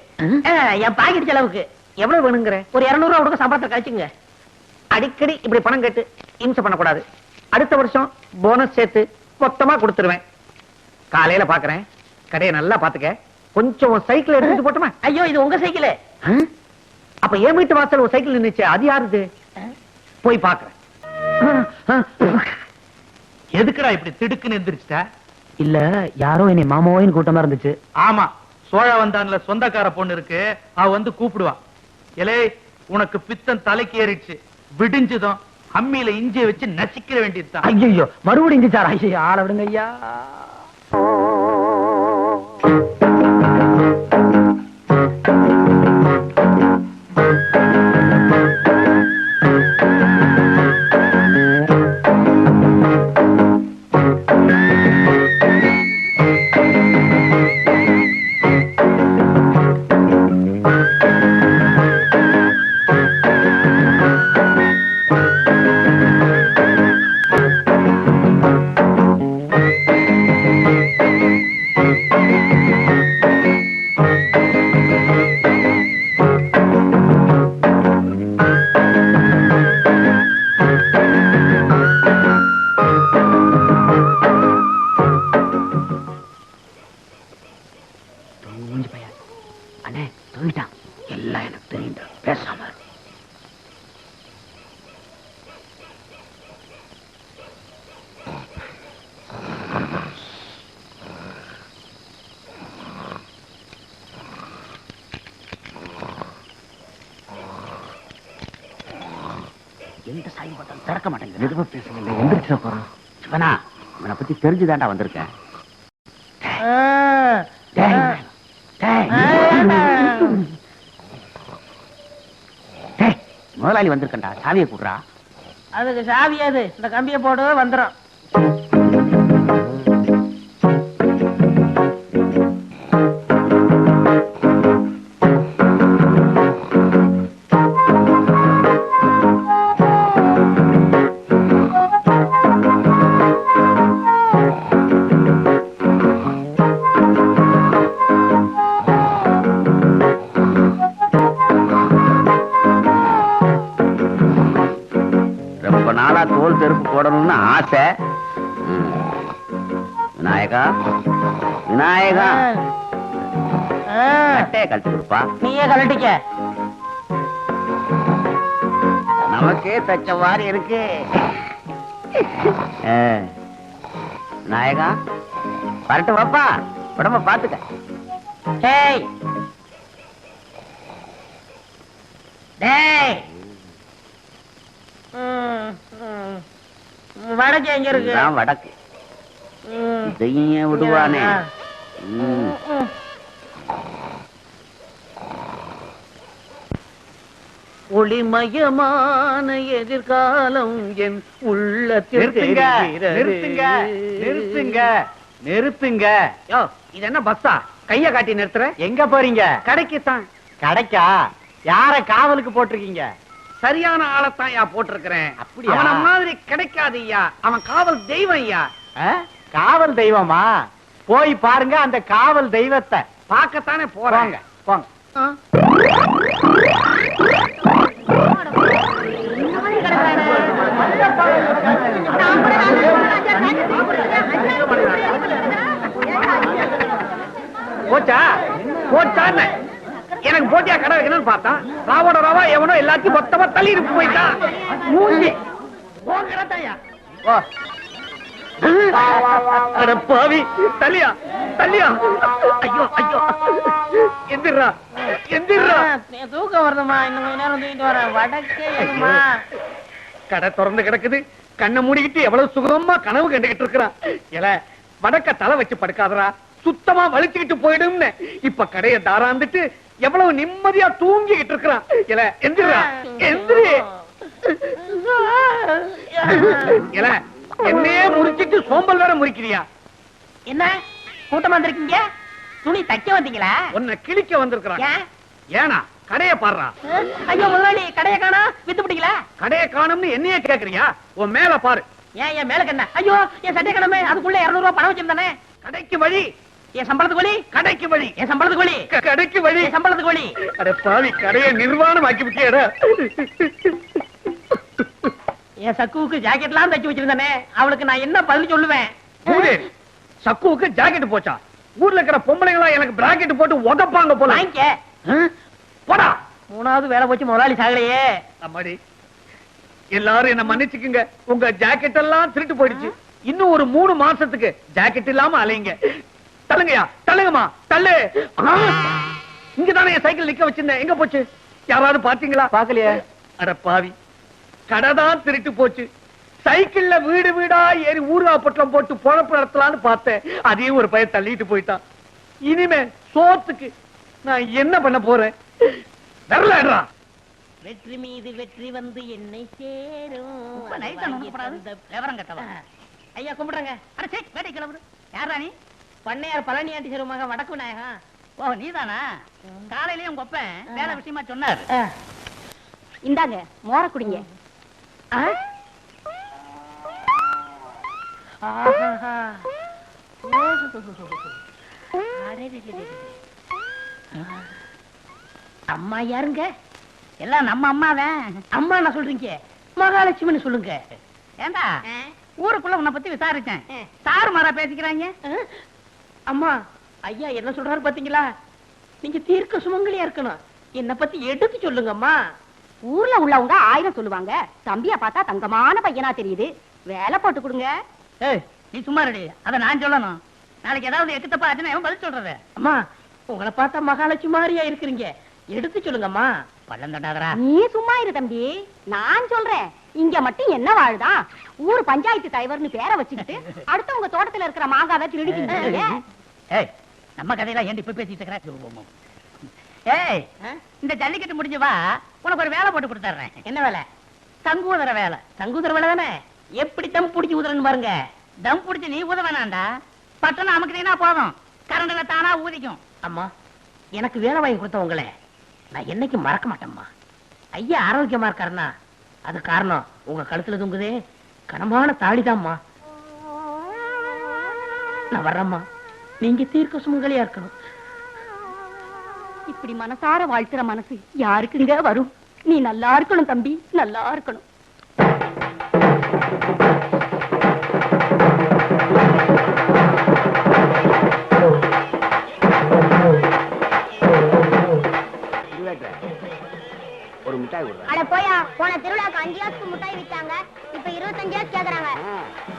என் பாக்கெட் செலவுக்கு. எவ்வளவு வேணுங்கிற? ஒரு 200 ரூபா கொடுக்க சம்பளத்தை கழிச்சுங்க. அடிக்கடி இப்படி பணம் கேட்டு இம்சை பண்ணக்கூடாது. அடுத்த வருஷம் போனஸ் சேர்த்து மொத்தமா கொடுத்துருவேன். காலையில பாக்குறேன். கடையை நல்லா பாத்துக்க. கொஞ்சம் சைக்கிள் எடுத்துட்டு போட்டுமா? ஐயோ, இது உங்க சைக்கிள். அப்ப என் வீட்டு வாசல் ஒரு சைக்கிள் நின்னுச்சு, அது யாருது? போய் பாக்குறேன். எதுக்குடா இப்படி திடுக்குன்னு எந்திரிச்சிட்ட? இல்ல, யாரோ என்னை மாமாவோயின் கூட்டமா இருந்துச்சு. ஆமா, சோழ வந்தான்ல சொந்தக்கார பொண்ணு இருக்கு, அவ வந்து கூப்பிடுவா. எலே, உனக்கு பித்தம் தலைக்கு ஏறிடுச்சு, விடிஞ்சதும் அம்மியில இஞ்சிய வச்சு நசிக்கிற வேண்டியதுதான். ஐயோ, மறுபடியும் இஞ்சி சார். ஐயோ, ஆள விடுங்க ஐயா. அண்ணே, தூங்கிட்டான். எல்லாம் எனக்கு தெரியும். பேசாம எந்த சாவி பார்த்தாலும் திறக்க மாட்டேங்குது. எதுவும் பேசல, எந்திரிச்சு போறோம். சிவனா, இவனை பத்தி தெரிஞ்சுதான்டா வந்திருக்கேன். முதலாளி வந்திருக்கா, சாவியை கூடுறா. அதுக்கு சாவியாது, இந்த கம்பியை போடு, வந்துடும். ரொம்ப நாளா தோல் தெருப்பு போடணும்னு ஆசை. விநாயகா விநாயகா கட்டையை கழட்டி கொடுப்பா. நீயே கழட்டிக்க. நமக்கே தச்ச மாதிரி இருக்கு. விநாயகா வரட்டு வாப்பா, உடம்ப பாத்துக்க. டேய் டேய், வடக்கு எங்க இருக்கு? இதுதான் வடக்கு. இதையும் விடுவானே. ஒளிமயமான எதிர்காலம் என் உள்ளத்தில் நிறுத்துங்க தெரிகிறது. நிறுத்துங்க நிறுத்துங்க நிறுத்துங்க. யோ, இது என்ன பஸ்ஸா? கைய காட்டி நிறுத்துற? எங்க போறீங்க? கடைக்குத்தான். கடைக்கா? யார காவலுக்கு போட்டிருக்கீங்க? சரியான ஆளைத்தான் ஐயா போட்டிருக்கிறேன். அப்படியா? அவன மாதிரி கிடைக்காது ஐயா. அவன் காவல் தெய்வம் ஐயா. காவல் தெய்வமா? போய் பாருங்க அந்த காவல் தெய்வத்தை. பார்க்கத்தானே போறாங்க. போங்க. போச்சா போச்சான்னு எனக்கு போட்டியா கடை வைக்கணும்னு பார்த்தான். ராவோட ராவா எவனோ எல்லாத்தையும் மொத்தமா தள்ளி இருக்கு போயிட்டான். மூஞ்சி அட பாவி, தள்ளியா தள்ளியா. ஐயோ ஐயோ, எந்திரா எந்திரா. தூக்கம் வருதுமா, இன்னும் கொஞ்ச நேரம் தூக்கிட்டு வரேன். வடக்கே எங்கம்மா? கடை திறந்து கிடக்குது. கண்ணை மூடிக்கிட்டு எவ்வளவு சுகமா கனவு கண்டுகிட்டு இருக்கிறான். எல வடக்க தலை வச்சு படுக்காதரா, சுத்தமா வலிச்சுக்கிட்டு போயிடும்னு இப்ப கடையை தாராந்துட்டு எவ்வளவு நிம்மதியா தூங்கிக்கிட்டு இருக்கிறான். எல எந்திரா எந்திரி. எல என்னையே முறிச்சிட்டு சோம்பல் வேற முறிக்கிறியா? என்ன கூட்டமா வந்திருக்கீங்க? துணி தைக்க வந்தீங்களா? உன்னை கிழிக்க வந்திருக்கிறான். ஏன்? ஏனா கடையை பாடுறா. ஐயோ முதலாளி, கடையை காணா, வித்து பிடிக்கல. கடையை காணும்னு என்னையே கேக்குறியா? உன் மேல பாரு. ஏன் என் மேலுக்கு என்ன? ஐயோ என் சட்டை கடமை, அதுக்குள்ள 200 ரூபாய் பணம் வச்சிருந்தானே. கடைக்கு வழி. என் சம்பளத்துக்கு வழி. கடைக்கு வழி. என் சம்பளத்துக்கு வழி. கடைக்கு வழி. என் சம்பளத்துக்கு வழி. அட பாவி, கடையை நிர்வாணம் ஆக்கி விட்டியடா. என் சக்குவுக்கு ஜாக்கெட்லாம் தைச்சு வச்சிருந்தானே, அவளுக்கு நான் என்ன பதில் சொல்லுவேன்? மூதேவி, சக்குவுக்கு ஜாக்கெட் போச்சா? ஊர்ல இருக்கிற பொம்பளைங்களா எனக்கு பிராக்கெட் போட்டு உதப்பாங்க போல. வாங்கிக்க. போடா. 3வது வேலை போச்சு, முதலாளி சாகலையே. அம்மாடி, எல்லாரும் என்ன மன்னிச்சுக்குங்க. உங்க ஜாக்கெட் எல்லாம் திருட்டு போயிடுச்சு. இன்னும் ஒரு 3 மாசத்துக்கு ஜாக்கெட் இல்லாம அலைங்க. தள்ளுங்கயா, தள்ளுங்கம்மா, தள்ளு. இங்கதானே என் சைக்கிள் நிக்க வச்சிருந்தேன். எங்க போச்சு? யாராவது பாத்தீங்களா? பாக்கலையே. அட பாவி, கடைதான் திருட்டு போச்சு. சைக்கிள்ல வீடு வீடா ஏறி ஊர்கா பொட்டலம் போட்டு பொழப்பு நடத்தலான்னு பார்த்தேன். அதையும் ஒரு பையன் தள்ளிட்டு போயிட்டான். இனிமே சோத்துக்கு நான் என்ன பண்ண போறேன்? வரலடா. வெற்றி மீது வெற்றி வந்து என்னை சேரும். விவரம் கட்டவா? ஐயா கும்பிடுறங்க. அட சே, வேட்டை கிளம்புது. யாரா நீ? பண்ணையார் பழனி ஆண்டி சிறு மகன் வடக்கு விநாயகம். ஓ நீதானா? காலையிலயும் உங்க அப்பன் வேலை விஷயமா சொன்னார். இந்தாங்க மோர குடிங்க. அம்மா யாருங்க? எல்லாம் நம்ம அம்மாதான். அம்மா என்ன சொல்றீங்க? மகாலட்சுமின்னு சொல்லுங்க. ஏண்டா ஊருக்குள்ள உன்னை பத்தி விசாரிச்சேன். சாரு மாறா பேசிக்கிறாங்க. அம்மா, ஐயா என்ன சொல்றாரு பாத்தீங்களா? நீங்க தீர்க்க சுமங்கலியா இருக்கணும். என்ன பத்தி எடுத்து சொல்லுங்க அம்மா. ஊர்ல உள்ளவங்க 1000 சொல்லுவாங்க. தம்பியா பார்த்தா தங்கமான பையனா தெரியுது. வேலை போட்டு கொடுங்க. ஏய், நீ சும்மா ரெடி. அத நான் சொல்லணும். நாளைக்கு ஏதாவது எக்கு தப்பா ஆச்சுன்னா பதில் சொல்றது. அம்மா, உங்களை பார்த்தா மகாலட்சுமி மாதிரியா இருக்கிறீங்க. எடுத்து சொல்லுங்கம்மா. பள்ளம் தண்டாதரா. நீ சும்மா இரு தம்பி, நான் சொல்றேன். இங்க மட்டும் என்ன வாழுதான்? ஊர் பஞ்சாயத்து தலைவர்னு பேரை வச்சுக்கிட்டு அடுத்தவங்க தோட்டத்துல இருக்கிற மாங்காவை திருடிக்கிட்டு. ஏய், நம்ம கதையெல்லாம் ஏன் இப்ப பேசிட்டு இருக்கிற? ஏய், இந்த ஜல்லிக்கட்டு முடிஞ்சு வா, உனக்கு ஒரு வேலை போட்டு கொடுத்துறேன். என்ன வேலை? தங்குதர வேலை. தங்குதர வேலை தானே? எப்படி தம் பிடிச்சி ஊதுறன்னு பாருங்க. தம் பிடிச்சி நீ ஊத வேணாண்டா. பட்டணம் அமுக்குனீங்கன்னா போதும், கரண்ட்ல தானா ஊதிக்கும். அம்மா, எனக்கு வேலை வாங்கி கொடுத்தவங்களே நான் என்னைக்கு மறக்க மாட்டேம்மா. ஐயா ஆரோக்கியமா இருக்காருன்னா அது காரணம் உங்க கழுத்துல தொங்குதே கனமான தாடிதாம்மா. நான் வர்றேம்மா. நீங்க தீர்க்க சுமங்கலியா இருக்கணும். இப்படி மனசார வாழ்த்துற மனசு யாருக்குங்க வரும்? நீ நல்லா இருக்கணும் தம்பி, நல்லா இருக்கணும்.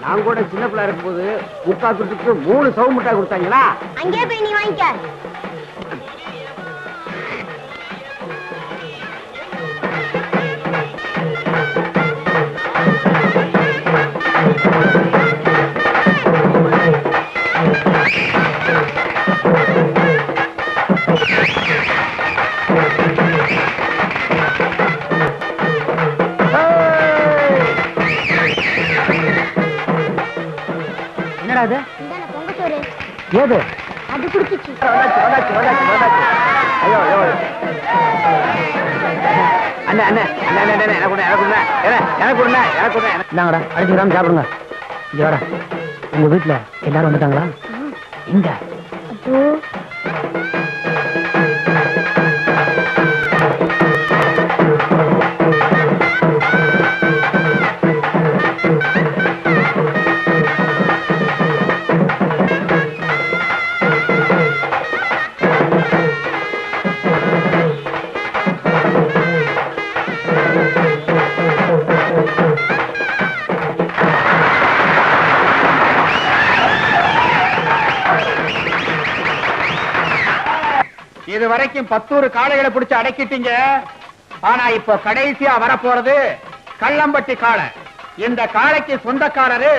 நான் கூட சின்ன பிள்ளை இருக்கும்போது முக்கா துட்டுக்கு 3 சவு மிட்டாய் கொடுத்தாங்களா? அங்கே போய் நீ வாங்கிக்க. என்னடா இது? இந்தான பொங்க சோறு. ஏது? அது குடிச்சிச்சு. ஐயோ ஐயோ அண்ணா அண்ணா அண்ணா எனக்கு கொடுங்க எனக்கு கொடுங்க எனக்கு கொடுங்க. இந்தாங்கடா, 5 கிராம் சாப்பிடுங்க. இங்க வாடா. உங்க வீட்டுல எல்லாரும் வந்துட்டாங்களா? எங்க? அப்போ இது வரைக்கும் 10 காளைகளை பிடிச்சு அடக்கிட்டீங்க. ஆனா இப்போ கடைசியா வரப்போறது கள்ளம்பட்டி காளை. இந்த காளைக்கு சொந்தக்காரரு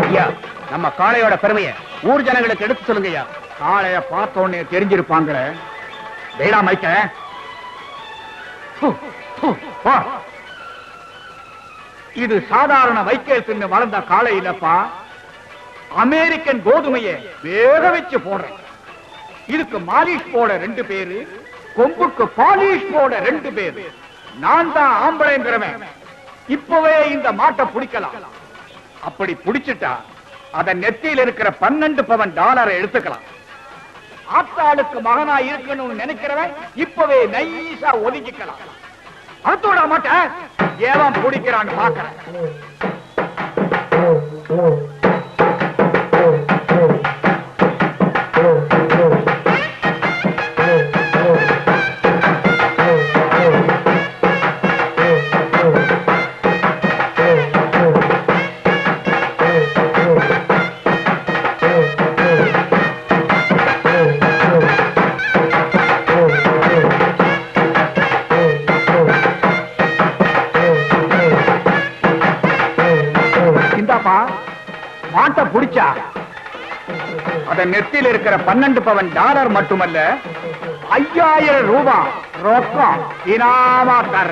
ஐயா. நம்ம காளையோட பெருமையை ஊர் ஜனங்களுக்கு எடுத்து சொல்லுங்க ஐயா. காளைய பார்த்த உடனே தெரிஞ்சிருப்பாங்களே. வேடா மைக்க. இது சாதாரண வைக்கல் தின்னு வளர்ந்த காளை இல்லப்பா. அமெரிக்கன் கோதுமையை வேக வச்சு போடுறேன். இதுக்கு மாலிஷ் போட 2 பேரு, கொம்புக்கு பாலிஷ் போட 2 பேரு. நான் தான் ஆம்பளைங்கிறவன். இப்பவே இந்த மாட்டை பிடிக்கலாம். அப்படி பிடிச்சிட்டா அத நெத்தியில் இருக்கிற 12 பவன் டாலரை எடுத்துக்கலாம். ஆத்தாளுக்கு மகனா இருக்கணும்னு நினைக்கிறவன் இப்பவே நைஸா ஒதுக்கிக்கலாம். அதோட மாட்டேன் ஏன் பிடிக்கிறான்னு பாக்கிறேன். மாட்டை பிடிச்சா அத நெத்தியில் இருக்கிற 12 பவன் டாலர் மட்டுமல்ல 5000 ரூபாய் ரொக்கம் இனாமா தர.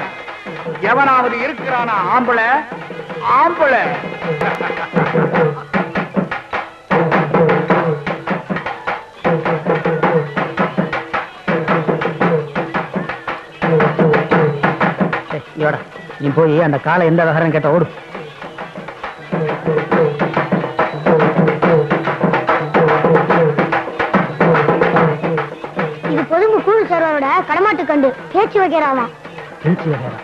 எவனாவது இருக்கிறானா ஆம்பளை ஆம்பளை. நீ போய் அந்த காலை எந்த வகரம் கேட்ட ஓடு. இது பொதும்பு கூழ் சாரோட கடமாட்டு கண்டு பேச்சு வைக்கிறாமா. பேச்சு வைக்கிறா?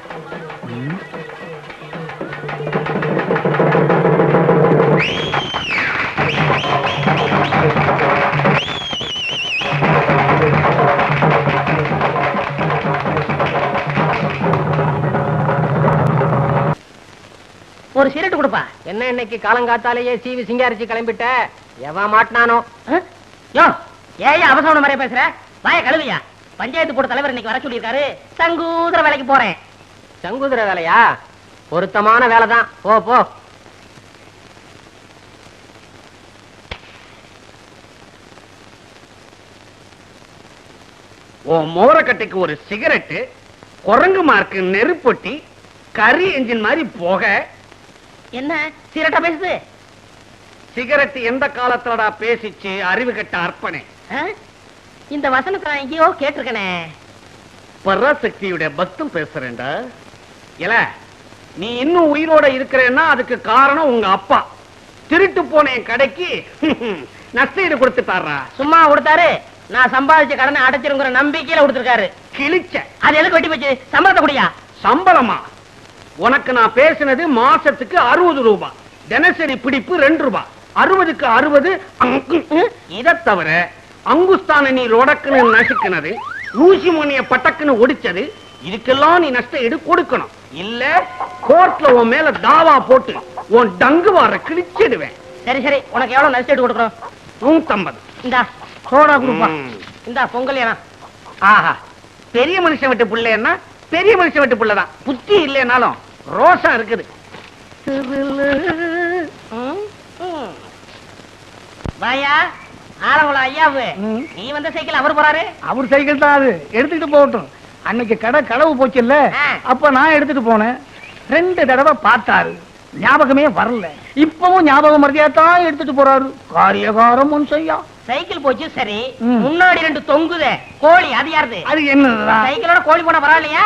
ஒரு சிரட்டு கொடுப்பா. என்ன இன்னைக்கு காலங்காத்தாலேயே சீவி சிங்காரிச்சு கிளம்பிட்ட? எவன் மாட்டினானோ? யோ, ஏன் அவசர மாதிரியே பேசுற? வாய கழுவியா. பஞ்சாயத்து போர்டு தலைவர் இன்னைக்கு வர சொல்லியிருக்காரு. சங்கூதர வேலைக்கு போறேன். சங்குதிர வேலையா? பொருத்தமான வேலைதான். போ போ. மோரக்கட்டைக்கு ஒரு சிகரெட்டு, குரங்கு மார்க்கு நெருப்பொட்டி, கரி என்ஜின் மாதிரி போக. என்ன சிரட்டா பேசுது? சிகரெட் எந்த காலத்துலடா பேசிச்சு அறிவு கட்ட அர்ப்பணே? இந்த வசனத்தை நான் எங்கேயோ கேட்டிருக்கனே. பராசக்தியுடைய பக்தம் பேசுறேன்டா. இல்ல நீ இன்னும் உயிரோட இருக்கிறேன்னா அதுக்கு காரணம் உங்க அப்பா. திருட்டு போன என் கடைக்கு நஷ்டஈடு கொடுத்துட்டாரா? சும்மா கொடுத்தாரு. நான் சம்பாதிச்ச கடனை அடைச்சிருங்கிற நம்பிக்கையில கொடுத்திருக்காரு. கிழிச்ச. அது எதுக்கு வெட்டி போச்சு? சம்பளத்தை குடியா? சம்பளமா? உனக்கு நான் பேசினது மாசத்துக்கு 60 ரூபாய், தினசரி பிடிப்பு 2 ரூபாய். 60க்கு 60 இதை தவிர அங்குஸ்தான நீ ரொடக்குன்னு நசுக்குனது, ஊசி மணிய பட்டக்குன்னு ஒடிச்சது, இதுக்கெல்லாம் நீ நஷ்ட ஈடு கொடுக்கணும். இல்ல கோர்ட்ல உன் மேல தாவா போட்டு உன் டங்கு வார கிழிச்சிடுவேன். சரி சரி, உனக்கு எவ்வளவு நஷ்டம் கொடுக்குறோம்? 150. இந்தா சோடா கொடுப்பா. இந்தா பொங்கல் ஏனா. ஆஹா, பெரிய மனுஷன் விட்டு பிள்ளைன்னா பெரிய மனுஷன் விட்டு பிள்ளைதான். புத்தி இல்லைனாலும் ரோசா இருக்குது. வாயா ஆலங்குளம் ஐயாவு, நீ வந்த சைக்கிள் அவர் போறாரு. அவர் சைக்கிள் தான் அது, எடுத்துக்கிட்டு போகட்டும். அன்னைக்கு கடை களவு போச்சு இல்ல, அப்ப நான் எடுத்துட்டு போனேன். 2 தடவை பார்த்தாரு, ஞாபகமே வரல. இப்பவும் ஞாபகம் மறதியாத்தான் எடுத்துட்டு போறாரு. காரியகாரம் செய்யா. சைக்கிள் போச்சு சரி, முன்னாடி 2 தொங்குதே கோழி, அது யாருது? அது என்னதான் சைக்கிளோட கோழி போனா பரவாயில்லையா?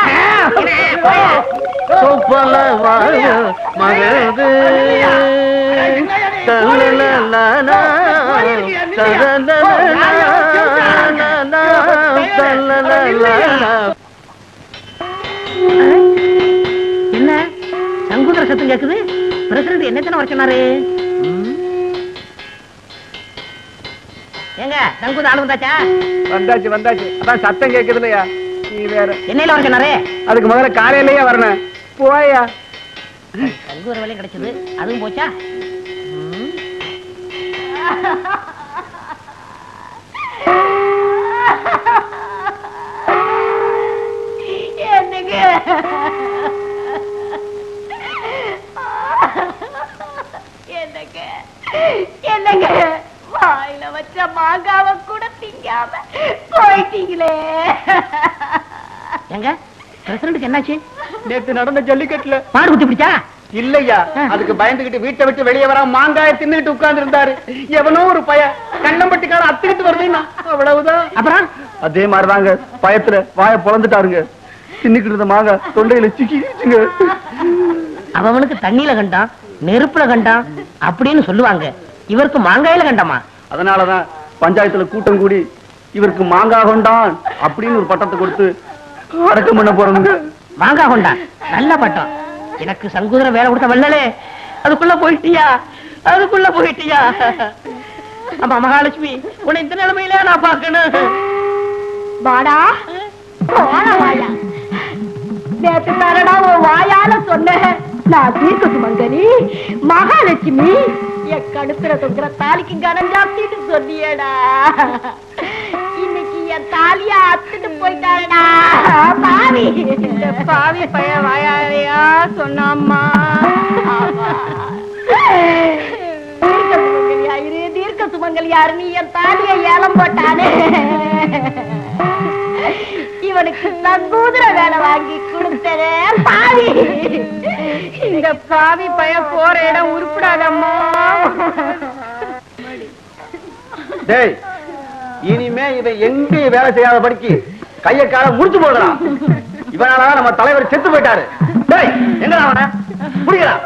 என்ன சங்குதர சத்தம் கேக்குது? பிரசிடண்ட் என்னத்தன வர சொன்னாரு? ஏங்க சங்குத ஆளு வந்தாச்சா? வந்தாச்சு வந்தாச்சு. அதான் சத்தம் கேக்குது இல்லையா? நீ வேற என்னையில வர சொன்னாரு? அதுக்கு முதல்ல காலையிலேயே வரணும். போயா, சங்குதர வேலையும் கிடைச்சது, அதுவும் போச்சா? என்னங்க வாயில வச்ச மாங்காவ கூட திங்காம போயிட்டீங்களே. எங்க பிரசிடண்ட்க்கு என்னாச்சு? நேத்து நடந்த ஜல்லிக்கட்டுல மாடு குத்தி பிடிச்சா? இல்லையா, அதுக்கு பயந்துகிட்டு வீட்டை விட்டு வெளியே வர மாங்காய தின்னுட்டு உட்கார்ந்து இருந்தாரு. எவனோ ஒரு பய கண்ணம்பட்டிக்கார அத்துக்கிட்டு வருதுன்னா அவ்வளவுதான். அப்புறம் அதே மாதிரிதாங்க, பயத்துல வாய பொழந்துட்டாருங்க. தின்னுக்கிட்டு இருந்த மாங்காய் தொண்டையில சிக்கிச்சுங்க. அவனுக்கு தண்ணியில கண்டான், நெருப்புல கண்டான் அப்படின்னு சொல்லுவாங்க. இவருக்கு மாங்காயில கண்டமா? அதனாலதான் பஞ்சாயத்துல கூட்டம் கூடி இவருக்கு மாங்காய் கொண்டான் அப்படின்னு ஒரு பட்டத்தை கொடுத்து அடக்கம் பண்ண போறாங்க. மாங்காய் கொண்டான், நல்ல பட்டம். எனக்கு சங்குதிர வேலை கொடுத்த வல்லலே, அதுக்குள்ள போயிட்டியா? அதுக்குள்ள போயிட்டியா? அம்மா மகாலட்சுமி, உன்னை இந்த நிலைமையில நான் பாக்கணும். வாடா வாயா, நேற்று தானடா உன் வாயால சொன்னேன் நான் தீர்க்க சுமங்கலி மகாலட்சுமி. என் கடுப்புற தொங்குற தாலிக்கு கனம் ஜாஸ்தின்னு சொன்னியடா. இன்னைக்கு என் தாலிய அத்துட்டு போயிட்டாடா பாவி. இந்த பாவி பைய வாயாலையா சொன்னாம்மா. தீர்க்க சுமங்கலி யாரு? நீ என் தாலிய ஏலம் போட்டானே, இவனுக்கு சங்கூதிர வேலை வாங்கி கொடுத்ததே பாவி. இந்த பாவி பையன் போற இடம் உருப்படாதம்மா. டேய், இனிமே இவன் எங்கேயும் வேலை செய்யாத படிக்கு கைய கால முடிச்சு போடுறான். இவனால நம்ம தலைவர் செத்து போயிட்டாரு. டேய், எங்கடா அவன புடிங்கடா.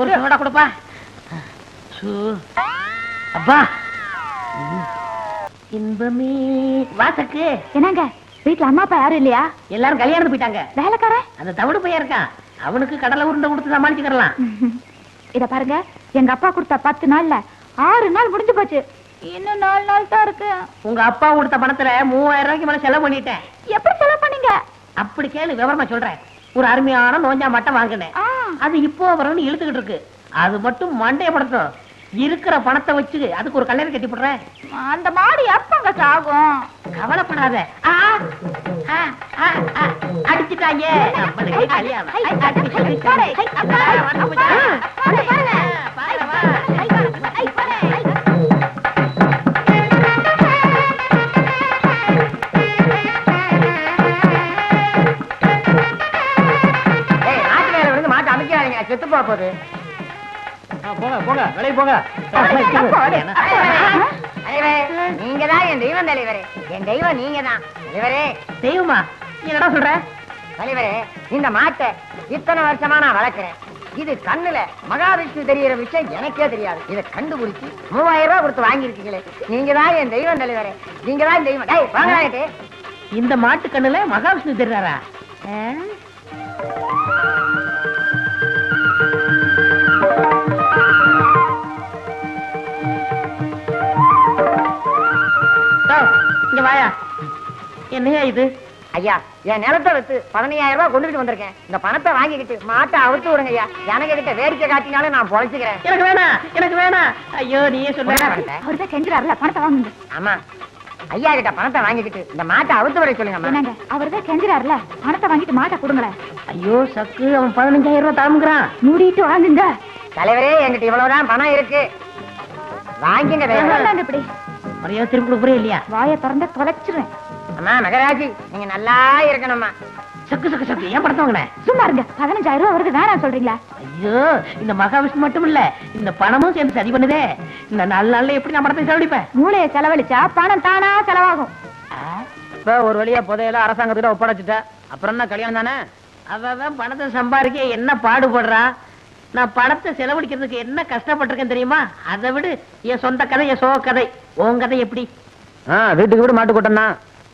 ஒரு சோடா கொடுப்பா. அப்பா இன்பமே வாசக்கு. என்னங்க வீட்டுல அம்மா அப்பா யாரும் இல்லையா? எல்லாரும் கல்யாணத்துக்கு போயிட்டாங்க. வேலைக்கார அந்த தவிடு பையன் இருக்கான், அவனுக்கு கடலை உருண்டை கொடுத்து சமாளிச்சுக்கலாம். இத பாருங்க, எங்க அப்பா கொடுத்த 10 நாள்ல 6 நாள் முடிஞ்சு போச்சு. இன்னும் 4 நாள் தான் இருக்கு. உங்க அப்பா கொடுத்த பணத்துல 3000 ரூபாய்க்கு மேல செலவு பண்ணிட்டேன். எப்படி செலவு பண்ணீங்க? அப்படி கேளு, விவரமா சொல்றேன். ஒரு அருமையான நோஞ்சா மட்டம் வாங்கினேன். அது இப்போ வரும்னு இழுத்துக்கிட்டு இருக்கு. அது மட்டும் மண்டையப்படுத்தும். இருக்கிற பணத்தை வச்சு அதுக்கு ஒரு கல்யாணம் கட்டி போடுறேன். அந்த மாடு எப்பங்க சாகும்? கவலைப்படாத. அடிச்சுட்டாங்க. செத்து போகுது. போங்க போங்க, வெளியே போங்க. நீங்க தான் என் தெய்வம் தலைவரே. என் தெய்வம் நீங்க தான் தலைவரே. தெய்வமா? என்னடா சொல்ற? தலைவரே, இந்த மாட்டை இத்தனை வருஷமா நான் வளர்க்கிறேன். இது கண்ணுல மகாவிஷ்ணு தெரியற விஷயம் எனக்கே தெரியாது. இதை கண்டுபிடிச்சு 3000 ரூபாய் கொடுத்து வாங்கியிருக்கீங்களே, நீங்க தான் என் தெய்வம் தலைவரே, நீங்க தான் தெய்வம். டேய் வாங்க. இந்த மாட்டு கண்ணுல மகாவிஷ்ணு தெரியாரா? இங்க வாயா. என்னையா இது? ஐயா, என் நிலத்தை வச்சு 15000 ரூபாய் கொண்டுட்டு வந்திருக்கேன். இந்த பணத்தை வாங்கிக்கிட்டு மாட்டை அவுத்து விடுங்க ஐயா. எனக்கு கிட்ட வேடிக்கை காட்டினாலும் நான் பொழைச்சுக்கிறேன். எனக்கு வேணாம். ஐயோ நீயே சொல்ல. அவர்தான் கெஞ்சுறாருல, பணத்தை வாங்குங்க. ஆமா, ஐயா கிட்ட பணத்தை வாங்கிக்கிட்டு இந்த மாட்டை அவுத்து விட சொல்லுங்க. என்னங்க, அவர்தான் கெஞ்சுறாருல, பணத்தை வாங்கிட்டு மாட்டை கொடுங்களேன். ஐயோ சக்கு, அவன் 15000 ரூபாய் தாமுங்கிறான். மூடிட்டு வாங்குங்க. தலைவரே, என்கிட்ட இவ்வளவுதான் பணம் இருக்கு, வாங்கிங்க. இந்தாங்க இப்படி. மரியாதை திருப்பி கொடுக்குறே இல்லையா? வாயை திறந்து தொலைச்சிருவேன். அம்மா மகராஜி, நீங்க நல்லா இருக்கணும்மா. சக்கு சக்கு சக்கு, ஏன் பணத்தை வாங்கின? சும்மா இருங்க. 15000 ரூபாய் வருது, வேணாம் சொல்றீங்களா? ஐயோ, இந்த மகாவிஷ்ணு மட்டும் இல்ல, இந்த பணமும் சேர்ந்து சரி பண்ணுதே. இந்த 4 நாள்ல எப்படி நான் பணத்தை செலவழிப்பேன்? மூளையை செலவழிச்சா பணம் தானா செலவாகும். இப்ப ஒரு வழியா புதையல அரசாங்கத்திட்ட ஒப்படைச்சிட்ட, அப்புறம் என்ன கல்யாணம் தானே? அவன் பணத்தை சம்பாதிக்க என்ன பாடுபடுறா, நான் பணத்தை செலவழிக்கிறதுக்கு என்ன கஷ்டப்பட்டிருக்கேன் தெரியுமா? அதை விடு, என் சொந்த கதை, என் சோ கதை. உன் கதை எப்படி? வீட்டுக்கு விட மாட்டு கொட்டா.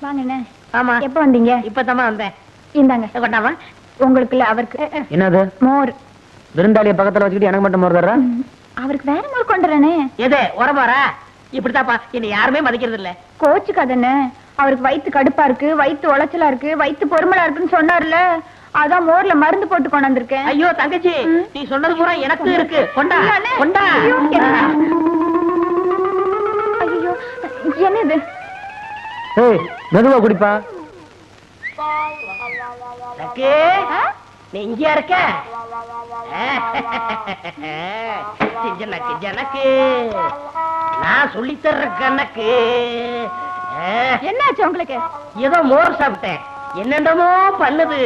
வாங்க. ஆமா, எப்ப வந்தீங்க? இப்பதாம்மா வந்தேன். இந்தாங்க. கொட்டாமா. உங்களுக்கு இல்ல, அவருக்கு. என்னது? மோர். விருந்தாளிய பக்கத்துல வச்சுக்கிட்டு எனக்கு மட்டும் மோர் தர்ற? அவருக்கு வேற மோர் கொண்டுறனே. எது உரமாரா? இப்படித்தாப்பா என்ன யாருமே மதிக்கிறது இல்ல. கோச்சுக்காதன்னு. அவருக்கு வயித்து கடுப்பா இருக்கு, வயித்து உளைச்சலா இருக்கு, வயித்து பொறுமலா இருக்குன்னு சொன்னார்ல, அதான் மோர்ல மருந்து போட்டு கொண்டு வந்திருக்கேன். ஐயோ தங்கச்சி, நீ சொன்னது பூரா எனக்கு இருக்கு. கொண்டா கொண்டா. ஐயோ என்ன இது? மெதுவா குடிப்பா. நீ இங்க இருக்க? ஜனக்கு நான் சொல்லி தர்ற கணக்கு. என்னாச்சு உங்களுக்கு? ஏதோ மோர் சாப்பிட்டேன், என்னென்னமோ பண்ணுது.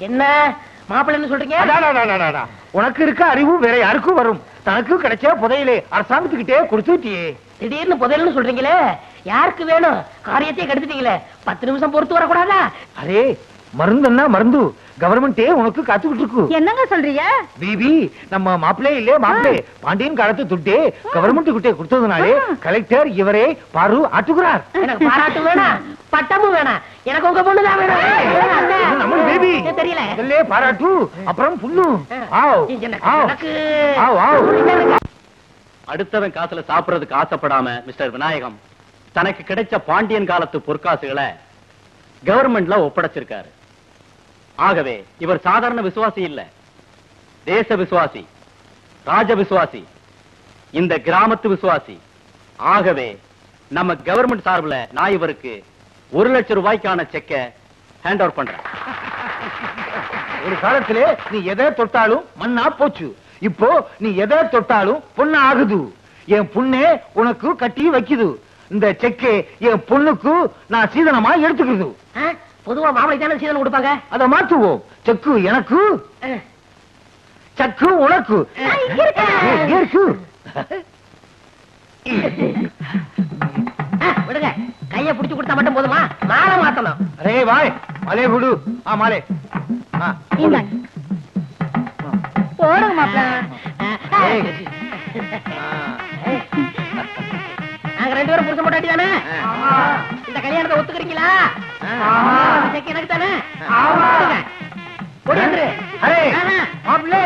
என்ன மாப்பிள்ளைன்னு சொல்றீங்க? உனக்கு இருக்க அறிவு வேற யாருக்கும் வரும். தனக்கு கிடைச்ச புதையிலே அரசாங்கத்துக்கிட்டே கொடுத்துட்டியே. திடீர்னு புதையல்னு சொல்றீங்களே, யாருக்கு வேணும்? காரியத்தையே கெடுத்துட்டீங்களே, 10 நிமிஷம் பொறுத்து வரக்கூடாதா? அரே, மருந்துன்னா மருந்து கவர்மெண்டே உனக்கு காத்துக்கிட்டு இருக்கு. என்னங்க சொல்றீங்க? பிபி, நம்ம மாப்பிள்ளை இல்லே மாப்பிள்ளை பாண்டியன் காலத்து துட்டே கவர்மெண்ட் கிட்டே கொடுத்ததுனாலே கலெக்டர் இவரே பாரு ஆட்டுகிறார். எனக்கு பாராட்டு வேணாம், பட்டமும் வேணாம், எனக்கு உங்க பொண்ணுதான் வேணும். நம்ம பேபி தெரியல, இதல்லே பாராட்டு அப்புறம் புண்ணு. ஆவ் ஆவ் ஆவ். அடுத்தவன் காசுல சாப்பிடுறதுக்கு ஆசைப்படாம மிஸ்டர் விநாயகம் தனக்கு கிடைச்ச பாண்டியன் காலத்து பொற்காசுகளை கவர்மெண்ட்ல ஒப்படைச்சிருக்காரு. ஆகவே இவர் சாதாரண விசுவாசி இல்ல, தேச விசுவாசி, ராஜ விசுவாசி, இந்த கிராமத்து விசுவாசி. ஆகவே நம்ம கவர்மெண்ட் சார்பில் நான் இவருக்கு 1 லட்சம் ரூபாய்க்கான செக்கை ஹேண்ட் ஓவர் பண்றேன். ஒரு காலத்திலே நீ எதை தொட்டாலும் மண்ணா போச்சு, இப்போ நீ எதை தொட்டாலும் பொண்ணு ஆகுது. என் பொண்ணே உனக்கு கட்டி வைக்குது. இந்த செக்கே என் பொண்ணுக்கு நான் சீதனமா எடுத்துக்குது. பொதுவா மாப்பிளை தானே சீதனம் கொடுப்பாங்க, அதை மாற்றுவோம். செக்கு எனக்கு, சக்கு உனக்கு. இருக்கு விடுங்க, கைய புடிச்சு கொடுத்தா மட்டும் போதுமா? மாலை மாத்தணும். அரே வாய், மாலே குடு. மாலே போடுங்க மாப்பிள்ள. நாங்க 2 பேரும் புடிச்ச மாட்டாட்டி தானே? இந்த கல்யாணத்தை ஒத்துக்கிறீங்களா? எனக்கு தானே? மாப்பிள்ளை மாப்பிள்ளை